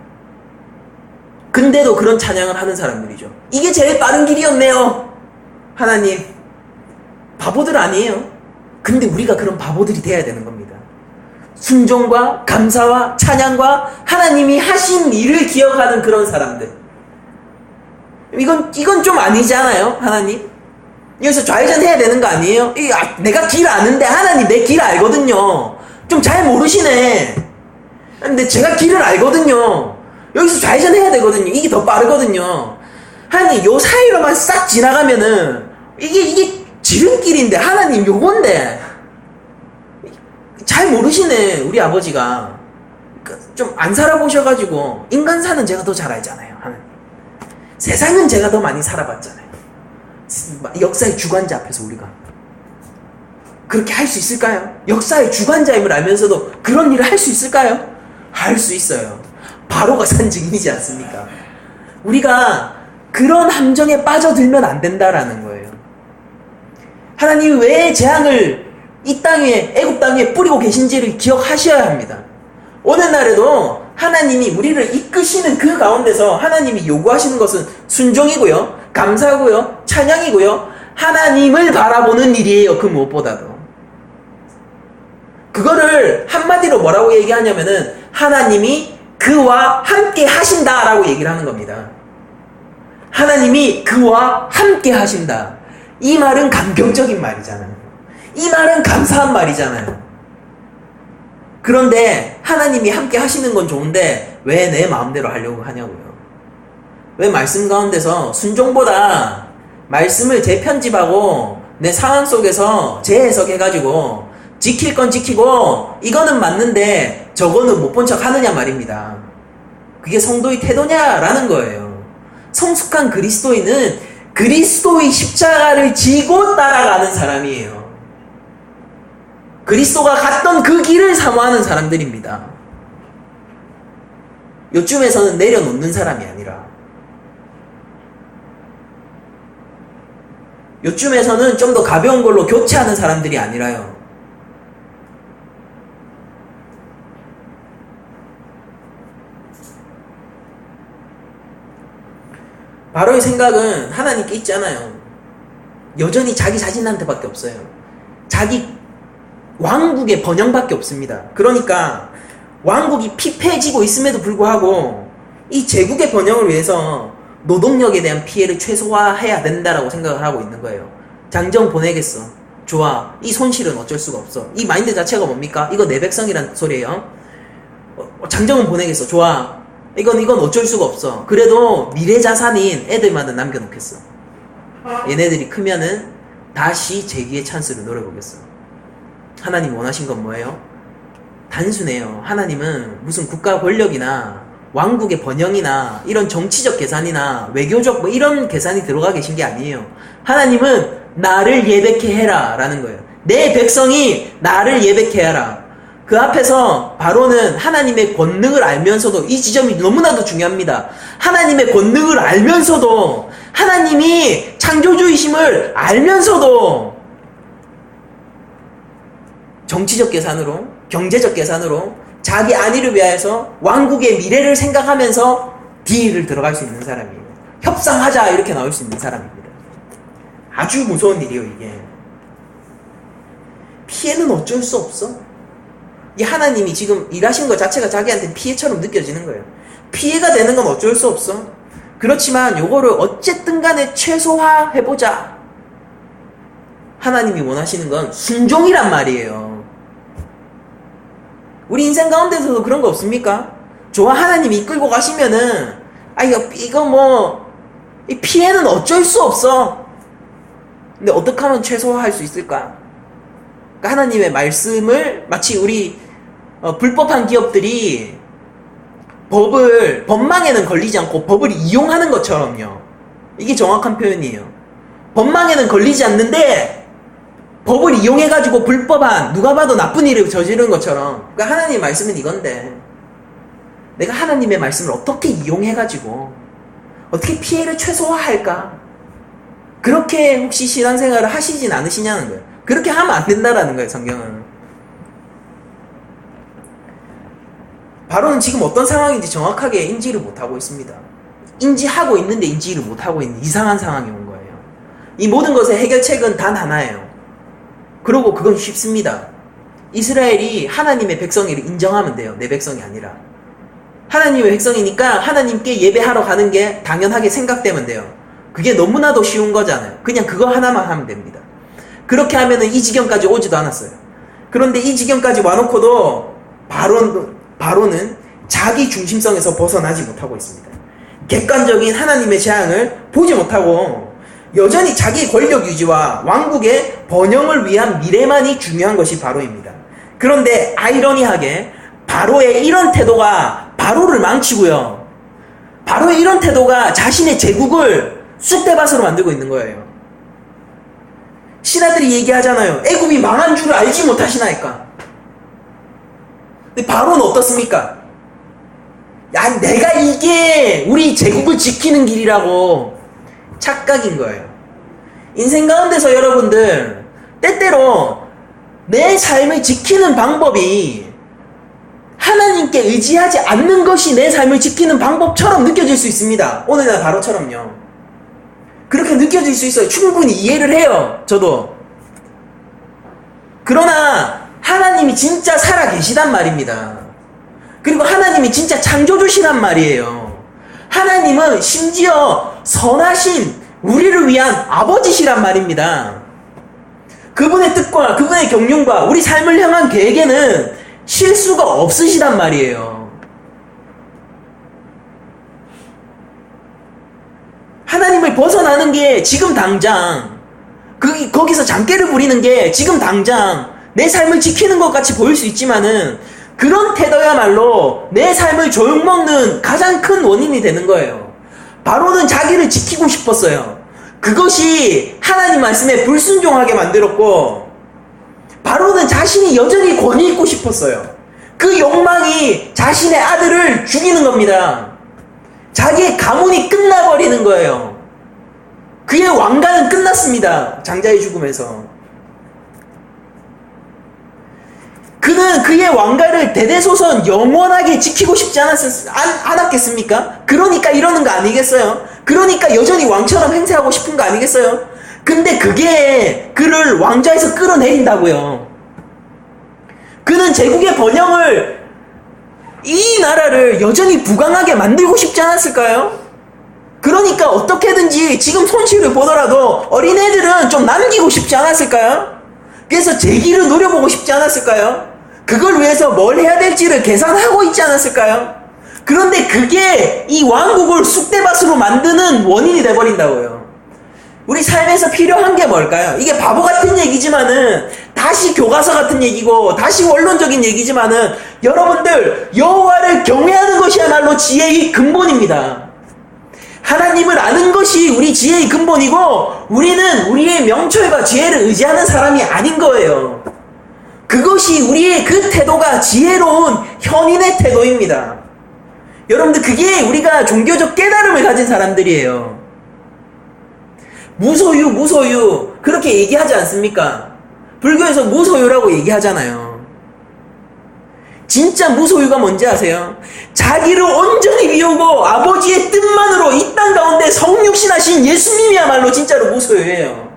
근데도 그런 찬양을 하는 사람들이죠. 이게 제일 빠른 길이었네요. 하나님 바보들 아니에요. 근데 우리가 그런 바보들이 돼야 되는 겁니다. 순종과 감사와 찬양과 하나님이 하신 일을 기억하는 그런 사람들. 이건 좀 아니잖아요. 하나님 여기서 좌회전 해야 되는 거 아니에요? 내가 길 아는데 하나님 내 길 알거든요. 좀 잘 모르시네. 근데 제가 길을 알거든요. 여기서 좌회전 해야 되거든요. 이게 더 빠르거든요. 하나님 요 사이로만 싹 지나가면은 이게 지름길인데 하나님 요건데 잘 모르시네. 우리 아버지가 좀 안 살아보셔가지고 인간 사는 제가 더 잘 알잖아요. 하나님 세상은 제가 더 많이 살아봤잖아요. 역사의 주관자 앞에서 우리가 그렇게 할 수 있을까요? 역사의 주관자임을 알면서도 그런 일을 할 수 있을까요? 할 수 있어요. 바로가 산 증인이지 않습니까? 우리가 그런 함정에 빠져들면 안 된다라는 거예요. 하나님이 왜 재앙을 이 땅 위에 애굽 땅 위에 뿌리고 계신지를 기억하셔야 합니다. 오늘날에도 하나님이 우리를 이끄시는 그 가운데서 하나님이 요구하시는 것은 순종이고요, 감사고요, 찬양이고요, 하나님을 바라보는 일이에요. 그 무엇보다도 그거를 한마디로 뭐라고 얘기하냐면은 하나님이 그와 함께 하신다라고 얘기를 하는 겁니다. 하나님이 그와 함께 하신다. 이 말은 감격적인 말이잖아요. 이 말은 감사한 말이잖아요. 그런데 하나님이 함께 하시는 건 좋은데 왜 내 마음대로 하려고 하냐고요. 왜 말씀 가운데서 순종보다 말씀을 재편집하고 내 상황 속에서 재해석해가지고 지킬 건 지키고 이거는 맞는데 저거는 못 본 척 하느냐 말입니다. 그게 성도의 태도냐라는 거예요. 성숙한 그리스도인은 그리스도의 십자가를 지고 따라가는 사람이에요. 그리스도가 갔던 그 길을 사모하는 사람들입니다. 요쯤에서는 내려놓는 사람이 아니라, 요쯤에서는 좀 더 가벼운 걸로 교체하는 사람들이 아니라요. 바로의 생각은 하나님께 있잖아요. 여전히 자기 자신한테밖에 없어요. 자기 왕국의 번영밖에 없습니다. 그러니까 왕국이 피폐해지고 있음에도 불구하고 이 제국의 번영을 위해서 노동력에 대한 피해를 최소화해야 된다라고 생각을 하고 있는 거예요. 장정 보내겠어. 좋아. 이 손실은 어쩔 수가 없어. 이 마인드 자체가 뭡니까? 이거 내 백성이란 소리예요. 장정은 보내겠어. 좋아. 이건 어쩔 수가 없어. 그래도 미래 자산인 애들만은 남겨놓겠어. 얘네들이 크면은 다시 재기의 찬스를 노려보겠어. 하나님 원하신 건 뭐예요? 단순해요. 하나님은 무슨 국가 권력이나 왕국의 번영이나 이런 정치적 계산이나 외교적 뭐 이런 계산이 들어가 계신 게 아니에요. 하나님은 나를 예배케 해라 라는 거예요. 내 백성이 나를 예배케 하라. 그 앞에서 바로는 하나님의 권능을 알면서도, 이 지점이 너무나도 중요합니다. 하나님의 권능을 알면서도, 하나님이 창조주이심을 알면서도 정치적 계산으로, 경제적 계산으로 자기 안위를 위하여서 왕국의 미래를 생각하면서 딜을 들어갈 수 있는 사람이에요. 협상하자 이렇게 나올 수 있는 사람입니다. 아주 무서운 일이에요. 이게 피해는 어쩔 수 없어. 이 하나님이 지금 일하신 것 자체가 자기한테 피해처럼 느껴지는 거예요. 피해가 되는 건 어쩔 수 없어. 그렇지만 요거를 어쨌든 간에 최소화해보자. 하나님이 원하시는 건 순종이란 말이에요. 우리 인생 가운데서도 그런 거 없습니까? 좋아, 하나님이 이끌고 가시면은 이거 뭐 이 피해는 어쩔 수 없어. 근데 어떻게 하면 최소화할 수 있을까? 그러니까 하나님의 말씀을 마치 우리 불법한 기업들이 법망에는 걸리지 않고 법을 이용하는 것처럼요. 이게 정확한 표현이에요. 법망에는 걸리지 않는데 법을 이용해가지고 불법한, 누가 봐도 나쁜 일을 저지른 것처럼. 그러니까 하나님의 말씀은 이건데 내가 하나님의 말씀을 어떻게 이용해가지고 어떻게 피해를 최소화할까? 그렇게 혹시 신앙생활을 하시진 않으시냐는 거예요. 그렇게 하면 안 된다라는 거예요, 성경은. 바로는 지금 어떤 상황인지 정확하게 인지를 못하고 있습니다. 인지하고 있는데 인지를 못하고 있는 이상한 상황이 온 거예요. 이 모든 것의 해결책은 단 하나예요. 그러고 그건 쉽습니다. 이스라엘이 하나님의 백성이를 인정하면 돼요. 내 백성이 아니라. 하나님의 백성이니까 하나님께 예배하러 가는 게 당연하게 생각되면 돼요. 그게 너무나도 쉬운 거잖아요. 그냥 그거 하나만 하면 됩니다. 그렇게 하면은 이 지경까지 오지도 않았어요. 그런데 이 지경까지 와놓고도 바로는 자기 중심성에서 벗어나지 못하고 있습니다. 객관적인 하나님의 재앙을 보지 못하고 여전히 자기 권력 유지와 왕국의 번영을 위한 미래만이 중요한 것이 바로입니다. 그런데 아이러니하게 바로의 이런 태도가 바로를 망치고요. 바로의 이런 태도가 자신의 제국을 쑥대밭으로 만들고 있는 거예요. 신하들이 얘기하잖아요. 애굽이 망한 줄 알지 못하시나이까. 근데 바로는 어떻습니까? 야, 내가 이게 우리 제국을 지키는 길이라고. 착각인 거예요. 인생 가운데서 여러분들 때때로 내 삶을 지키는 방법이 하나님께 의지하지 않는 것이 내 삶을 지키는 방법처럼 느껴질 수 있습니다. 오늘날 바로처럼요. 그렇게 느껴질 수 있어요. 충분히 이해를 해요. 저도. 그러나 하나님이 진짜 살아 계시단 말입니다. 그리고 하나님이 진짜 창조주시란 말이에요. 하나님은 심지어 선하신 우리를 위한 아버지시란 말입니다. 그분의 뜻과 그분의 경륜과 우리 삶을 향한 계획에는 실수가 없으시단 말이에요. 하나님을 벗어나는 게 지금 당장, 거기서 장깨를 부리는 게 지금 당장 내 삶을 지키는 것 같이 보일 수 있지만은 그런 태도야말로 내 삶을 조용먹는 가장 큰 원인이 되는 거예요. 바로는 자기를 지키고 싶었어요. 그것이 하나님 말씀에 불순종하게 만들었고, 바로는 자신이 여전히 권위 있고 싶었어요. 그 욕망이 자신의 아들을 죽이는 겁니다. 자기의 가문이 끝나버리는 거예요. 그의 왕가는 끝났습니다. 장자의 죽음에서. 그는 그의 왕가를 대대소선 영원하게 지키고 싶지 않았겠습니까? 그러니까 이러는 거 아니겠어요? 그러니까 여전히 왕처럼 행세하고 싶은 거 아니겠어요? 근데 그게 그를 왕좌에서 끌어내린다고요. 그는 제국의 번영을, 이 나라를 여전히 부강하게 만들고 싶지 않았을까요? 그러니까 어떻게든지 지금 손실을 보더라도 어린애들은 좀 남기고 싶지 않았을까요? 그래서 제 길을 노려보고 싶지 않았을까요? 그걸 위해서 뭘 해야 될지를 계산하고 있지 않았을까요? 그런데 그게 이 왕국을 쑥대밭으로 만드는 원인이 돼버린다고요. 우리 삶에서 필요한 게 뭘까요? 이게 바보 같은 얘기지만은, 다시 교과서 같은 얘기고 다시 원론적인 얘기지만은, 여러분들 여호와를 경외하는 것이야말로 지혜의 근본입니다. 하나님을 아는 것이 우리 지혜의 근본이고, 우리는 우리의 명철과 지혜를 의지하는 사람이 아닌 거예요. 그것이 우리의 그 태도가 지혜로운 현인의 태도입니다. 여러분들, 그게 우리가 종교적 깨달음을 가진 사람들이에요. 무소유 그렇게 얘기하지 않습니까? 불교에서 무소유라고 얘기하잖아요. 진짜 무소유가 뭔지 아세요? 자기를 온전히 비우고 아버지의 뜻만으로 이 땅 가운데 성육신하신 예수님이야말로 진짜로 무소유예요.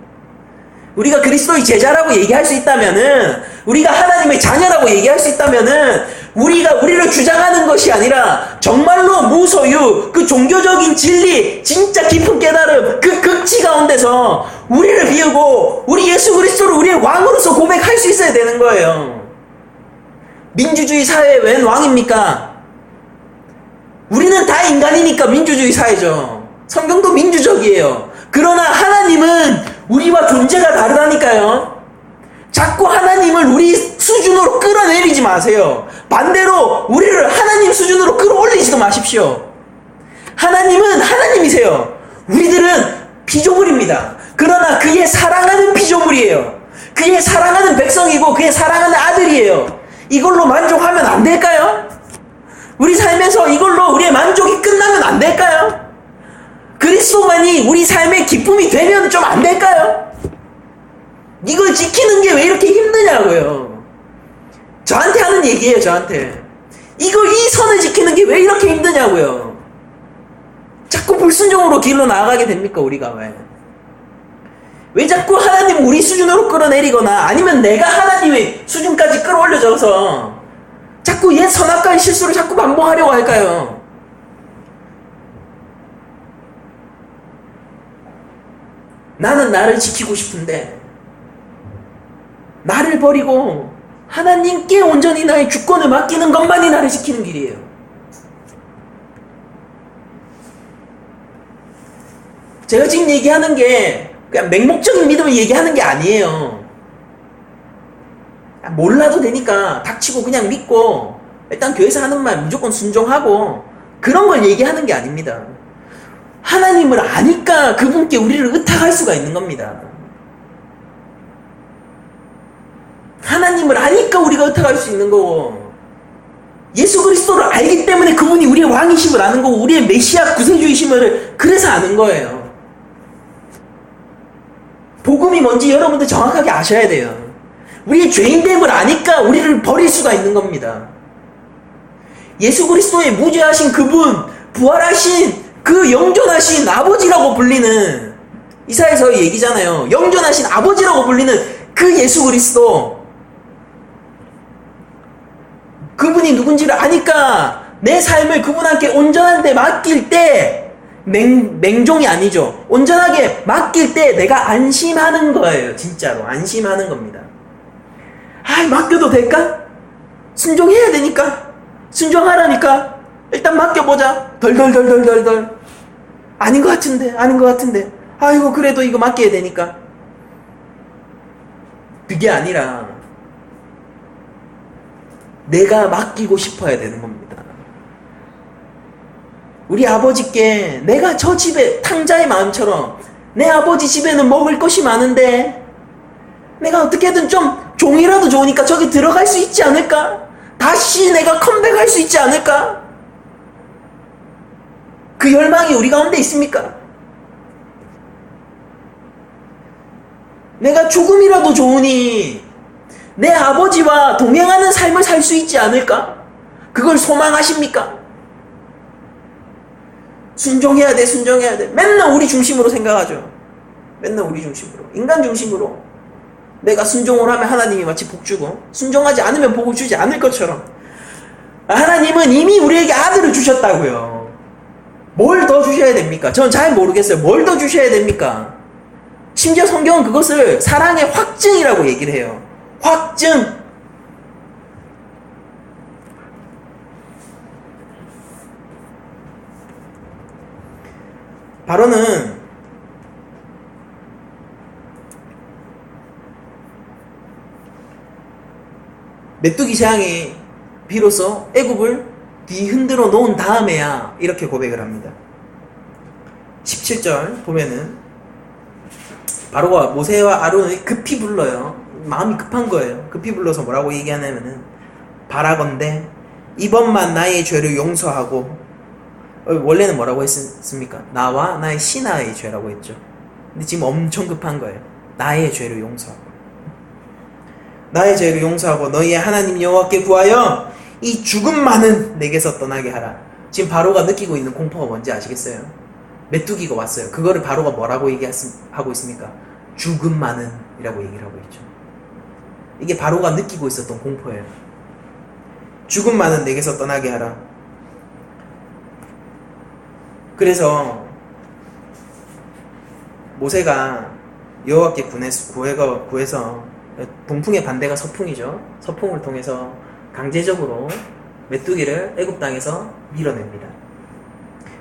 우리가 그리스도의 제자라고 얘기할 수 있다면은, 우리가 하나님의 자녀라고 얘기할 수 있다면은, 우리가 우리를 주장하는 것이 아니라 정말로 무소유, 그 종교적인 진리, 진짜 깊은 깨달음, 그 극치 가운데서 우리를 비우고 우리 예수 그리스도를 우리의 왕으로서 고백할 수 있어야 되는 거예요. 민주주의 사회에 웬 왕입니까? 우리는 다 인간이니까 민주주의 사회죠. 성경도 민주적이에요. 그러나 하나님은 우리와 존재가 다르다니까요. 자꾸 하나님을 우리 수준으로 끌어내리지 마세요. 반대로 우리를 하나님 수준으로 끌어올리지도 마십시오. 하나님은 하나님이세요. 우리들은 피조물입니다. 그러나 그의 사랑하는 피조물이에요. 그의 사랑하는 백성이고 그의 사랑하는 아들이에요. 이걸로 만족하면 안 될까요? 우리 삶에서 이걸로 우리의 만족이 끝나면 안 될까요? 그리스도만이 우리 삶의 기쁨이 되면 좀 안 될까요? 이걸 지키는 게 왜 이렇게 힘드냐고요. 저한테 하는 얘기예요. 저한테. 이 선을 지키는 게 왜 이렇게 힘드냐고요. 자꾸 불순종으로 길로 나아가게 됩니까? 우리가 왜 자꾸 하나님 우리 수준으로 끌어내리거나, 아니면 내가 하나님의 수준까지 끌어올려져서 자꾸 옛 선악과의 실수를 자꾸 반복하려고 할까요? 나는 나를 지키고 싶은데, 나를 버리고 하나님께 온전히 나의 주권을 맡기는 것만이 나를 지키는 길이에요. 제가 지금 얘기하는 게 그냥 맹목적인 믿음을 얘기하는 게 아니에요. 몰라도 되니까 닥치고 그냥 믿고 일단 교회에서 하는 말 무조건 순종하고 그런 걸 얘기하는 게 아닙니다. 하나님을 아니까 그분께 우리를 의탁할 수가 있는 겁니다. 하나님을 아니까 우리가 의탁할 수 있는 거고, 예수 그리스도를 알기 때문에 그분이 우리의 왕이심을 아는 거고, 우리의 메시아 구세주이심을 그래서 아는 거예요. 복음이 뭔지 여러분들 정확하게 아셔야 돼요. 우리의 죄인됨을 아니까 우리를 버릴 수가 있는 겁니다. 예수 그리스도의 무죄하신 그분, 부활하신 그 영존하신 아버지라고 불리는, 이사야서 얘기잖아요. 영존하신 아버지라고 불리는 그 예수 그리스도, 그분이 누군지를 아니까 내 삶을 그분한테 온전한데 맡길 때, 맹종이 아니죠. 온전하게 맡길 때 내가 안심하는 거예요. 진짜로 안심하는 겁니다. 맡겨도 될까? 순종해야 되니까, 순종하라니까, 일단 맡겨보자. 덜덜덜덜덜덜. 아닌 것 같은데. 아이고, 그래도 이거 맡겨야 되니까. 그게 아니라, 내가 맡기고 싶어야 되는 겁니다. 우리 아버지께 내가 저 집에 탕자의 마음처럼 내 아버지 집에는 먹을 것이 많은데 내가 어떻게든 좀 종이라도 좋으니까 저기 들어갈 수 있지 않을까? 다시 내가 컴백할 수 있지 않을까? 그 열망이 우리 가운데 있습니까? 내가 조금이라도 좋으니 내 아버지와 동행하는 삶을 살 수 있지 않을까? 그걸 소망하십니까? 순종해야 돼. 맨날 우리 중심으로 생각하죠. 맨날 우리 중심으로. 인간 중심으로. 내가 순종을 하면 하나님이 마치 복 주고, 순종하지 않으면 복을 주지 않을 것처럼. 하나님은 이미 우리에게 아들을 주셨다고요. 뭘 더 주셔야 됩니까? 전 잘 모르겠어요. 뭘 더 주셔야 됩니까? 심지어 성경은 그것을 사랑의 확증이라고 얘기를 해요. 확증! 바로는 메뚜기 재앙이 비로소 애굽을 뒤흔들어 놓은 다음에야 이렇게 고백을 합니다. 17절 보면은 바로가 모세와 아론을 급히 불러요. 마음이 급한 거예요. 급히 불러서 뭐라고 얘기하냐면은 바라건대 이번만 나의 죄를 용서하고, 원래는 뭐라고 했습니까? 나와 나의 신하의 죄라고 했죠. 근데 지금 엄청 급한 거예요. 나의 죄를 용서하고, 나의 죄를 용서하고 너희의 하나님 여호와께 구하여 이 죽음만은 내게서 떠나게 하라. 지금 바로가 느끼고 있는 공포가 뭔지 아시겠어요? 메뚜기가 왔어요. 그거를 바로가 뭐라고 얘기하고 있습니까? 죽음만은 이라고 얘기를 하고 있죠. 이게 바로가 느끼고 있었던 공포예요. 죽음만은 내게서 떠나게 하라. 그래서 모세가 여호와께 구해서 동풍의 반대가 서풍이죠. 서풍을 통해서 강제적으로 메뚜기를 애굽 땅에서 밀어냅니다.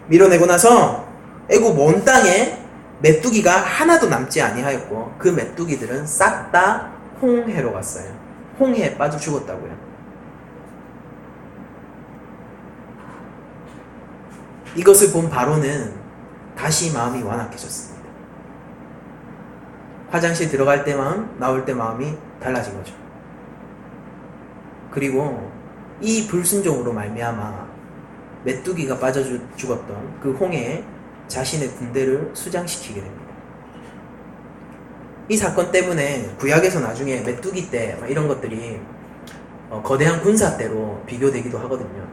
밀어내고 나서 애굽 온 땅에 메뚜기가 하나도 남지 아니하였고 그 메뚜기들은 싹 다 홍해로 갔어요. 홍해에 빠져 죽었다고요. 이것을 본 바로는 다시 마음이 완악해졌습니다. 화장실 들어갈 때 마음, 나올 때 마음이 달라진 거죠. 그리고 이 불순종으로 말미암아 메뚜기가 빠져 죽었던 그 홍해에 자신의 군대를 수장시키게 됩니다. 이 사건 때문에 구약에서 나중에 메뚜기 때 이런 것들이 거대한 군사 때로 비교되기도 하거든요.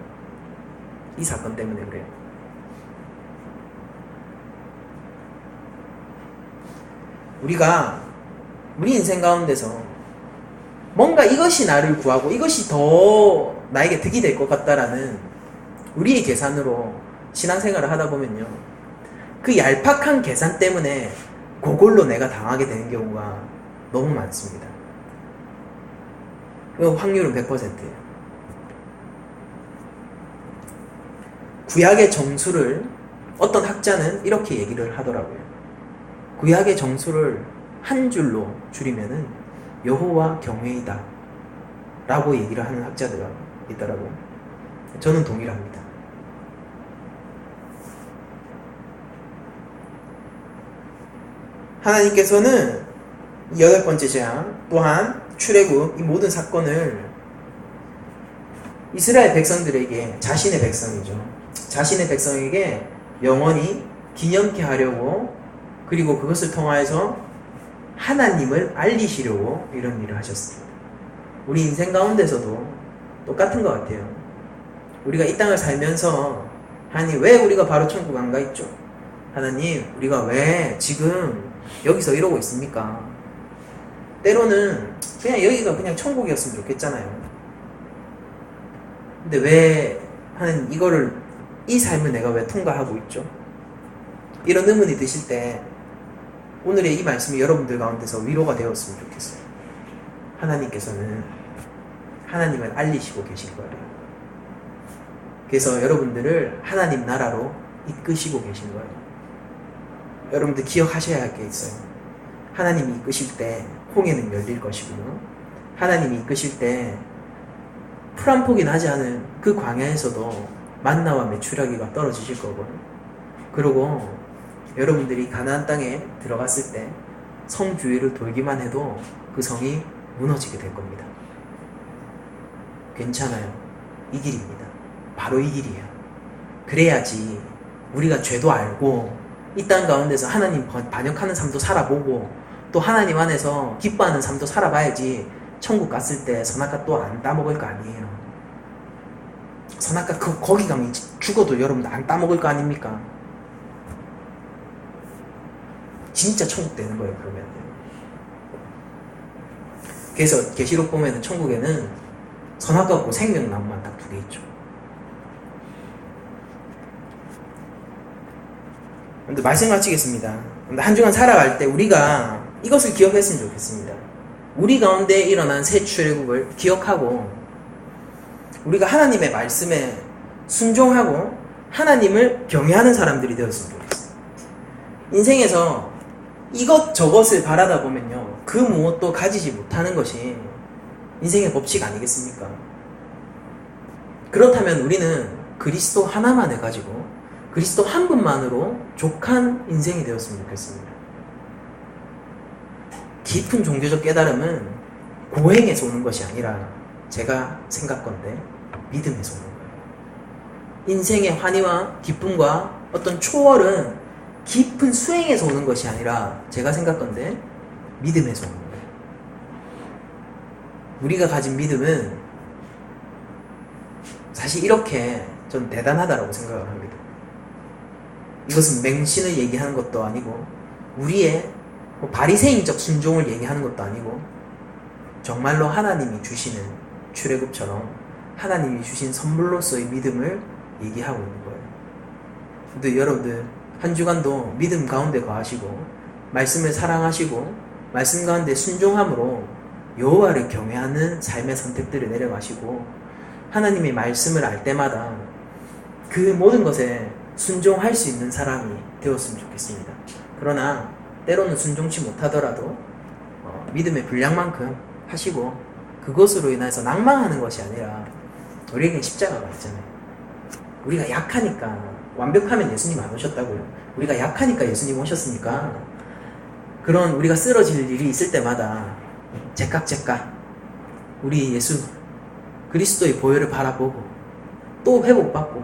이 사건 때문에 그래요. 우리가 우리 인생 가운데서 뭔가 이것이 나를 구하고 이것이 더 나에게 득이 될 것 같다라는 우리의 계산으로 신앙생활을 하다 보면요, 그 얄팍한 계산 때문에 그걸로 내가 당하게 되는 경우가 너무 많습니다. 그 확률은 100%예요. 구약의 정수를 어떤 학자는 이렇게 얘기를 하더라고요. 구약의 정수를 한 줄로 줄이면은 여호와 경외이다 라고 얘기를 하는 학자들이 있더라고요. 저는 동일합니다. 하나님께서는 8번째 재앙 또한 출애굽 이 모든 사건을 이스라엘 백성들에게, 자신의 백성이죠, 자신의 백성에게 영원히 기념케 하려고, 그리고 그것을 통하여서 하나님을 알리시려고 이런 일을 하셨습니다. 우리 인생 가운데서도 똑같은 것 같아요. 우리가 이 땅을 살면서 하나님 왜 우리가 바로 천국 안 가 있죠? 하나님 우리가 왜 지금 여기서 이러고 있습니까? 때로는 그냥 여기가 그냥 천국이었으면 좋겠잖아요. 근데 왜 하나님 이 삶을 내가 왜 통과하고 있죠? 이런 의문이 드실 때 오늘의 이 말씀이 여러분들 가운데서 위로가 되었으면 좋겠어요. 하나님께서는 하나님을 알리시고 계신 거예요. 그래서 여러분들을 하나님 나라로 이끄시고 계신 거예요. 여러분들 기억하셔야 할 게 있어요. 하나님이 이끄실 때 홍해는 열릴 것이고요. 하나님이 이끄실 때 풀 한 폭이 나지 않은 그 광야에서도 만나와 메추라기가 떨어지실 거고요. 그리고 여러분들이 가나안 땅에 들어갔을 때 성 주위를 돌기만 해도 그 성이 무너지게 될 겁니다. 괜찮아요. 이 길입니다. 바로 이 길이에요. 그래야지 우리가 죄도 알고 이 땅 가운데서 하나님 반역하는 삶도 살아보고 또 하나님 안에서 기뻐하는 삶도 살아봐야지 천국 갔을 때 선악과 또 안 따먹을 거 아니에요. 선악과 거기 가면 죽어도 여러분들 안 따먹을 거 아닙니까? 진짜 천국 되는 거예요. 그러면. 그래서 계시록 보면은 천국에는 선악과 없고 생명나무만 딱 2개 있죠. 근데 말씀 마치겠습니다. 근데 한 주간 살아갈 때 우리가 이것을 기억했으면 좋겠습니다. 우리 가운데 일어난 새 출애굽을 기억하고 우리가 하나님의 말씀에 순종하고 하나님을 경외하는 사람들이 되었으면 좋겠어요. 인생에서 이것저것을 바라다 보면요, 그 무엇도 가지지 못하는 것이 인생의 법칙 아니겠습니까? 그렇다면 우리는 그리스도 하나만을 가지고 그리스도 한 분만으로 족한 인생이 되었으면 좋겠습니다. 깊은 종교적 깨달음은 고행에서 오는 것이 아니라 제가 생각건데 믿음에서 오는 거예요. 인생의 환희와 기쁨과 어떤 초월은 깊은 수행에서 오는 것이 아니라 제가 생각건데 믿음에서 오는 거예요. 우리가 가진 믿음은 사실 이렇게 전 대단하다고 생각을 합니다. 이것은 맹신을 얘기하는 것도 아니고 우리의 바리새인적 순종을 얘기하는 것도 아니고 정말로 하나님이 주시는 출애굽처럼 하나님이 주신 선물로서의 믿음을 얘기하고 있는 거예요. 근데 여러분들 한 주간도 믿음 가운데 거하시고 말씀을 사랑하시고 말씀 가운데 순종함으로 여호와를 경외하는 삶의 선택들을 내려가시고 하나님의 말씀을 알 때마다 그 모든 것에 순종할 수 있는 사람이 되었으면 좋겠습니다. 그러나 때로는 순종치 못하더라도 믿음의 분량만큼 하시고 그것으로 인해서 낭망하는 것이 아니라 우리에게 십자가가 있잖아요. 우리가 약하니까 완벽하면 예수님 안 오셨다고요. 우리가 약하니까 예수님 오셨으니까 그런 우리가 쓰러질 일이 있을 때마다 제깍제깍 우리 예수 그리스도의 보혈을 바라보고 또 회복받고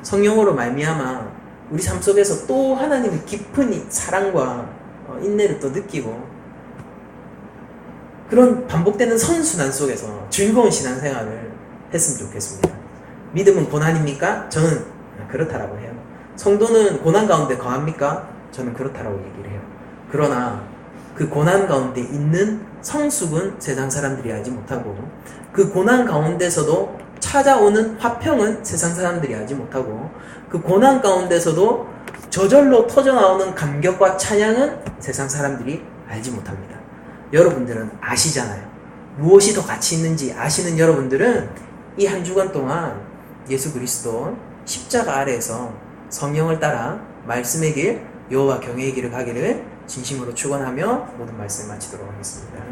성령으로 말미암아 우리 삶 속에서 또 하나님의 깊은 사랑과 인내를 또 느끼고 그런 반복되는 선순환 속에서 즐거운 신앙생활을 했으면 좋겠습니다. 믿음은 고난입니까? 저는 그렇다라고 해요. 성도는 고난 가운데 거합니까? 저는 그렇다라고 얘기를 해요. 그러나 그 고난 가운데 있는 성숙은 세상 사람들이 알지 못하고 그 고난 가운데서도 찾아오는 화평은 세상 사람들이 알지 못하고 그 고난 가운데서도 저절로 터져나오는 감격과 찬양은 세상 사람들이 알지 못합니다. 여러분들은 아시잖아요. 무엇이 더 가치 있는지 아시는 여러분들은 이 한 주간 동안 예수 그리스도 십자가 아래에서 성령을 따라 말씀의 길, 여호와 경외의 길을 가기를 진심으로 축원하며 모든 말씀 마치도록 하겠습니다.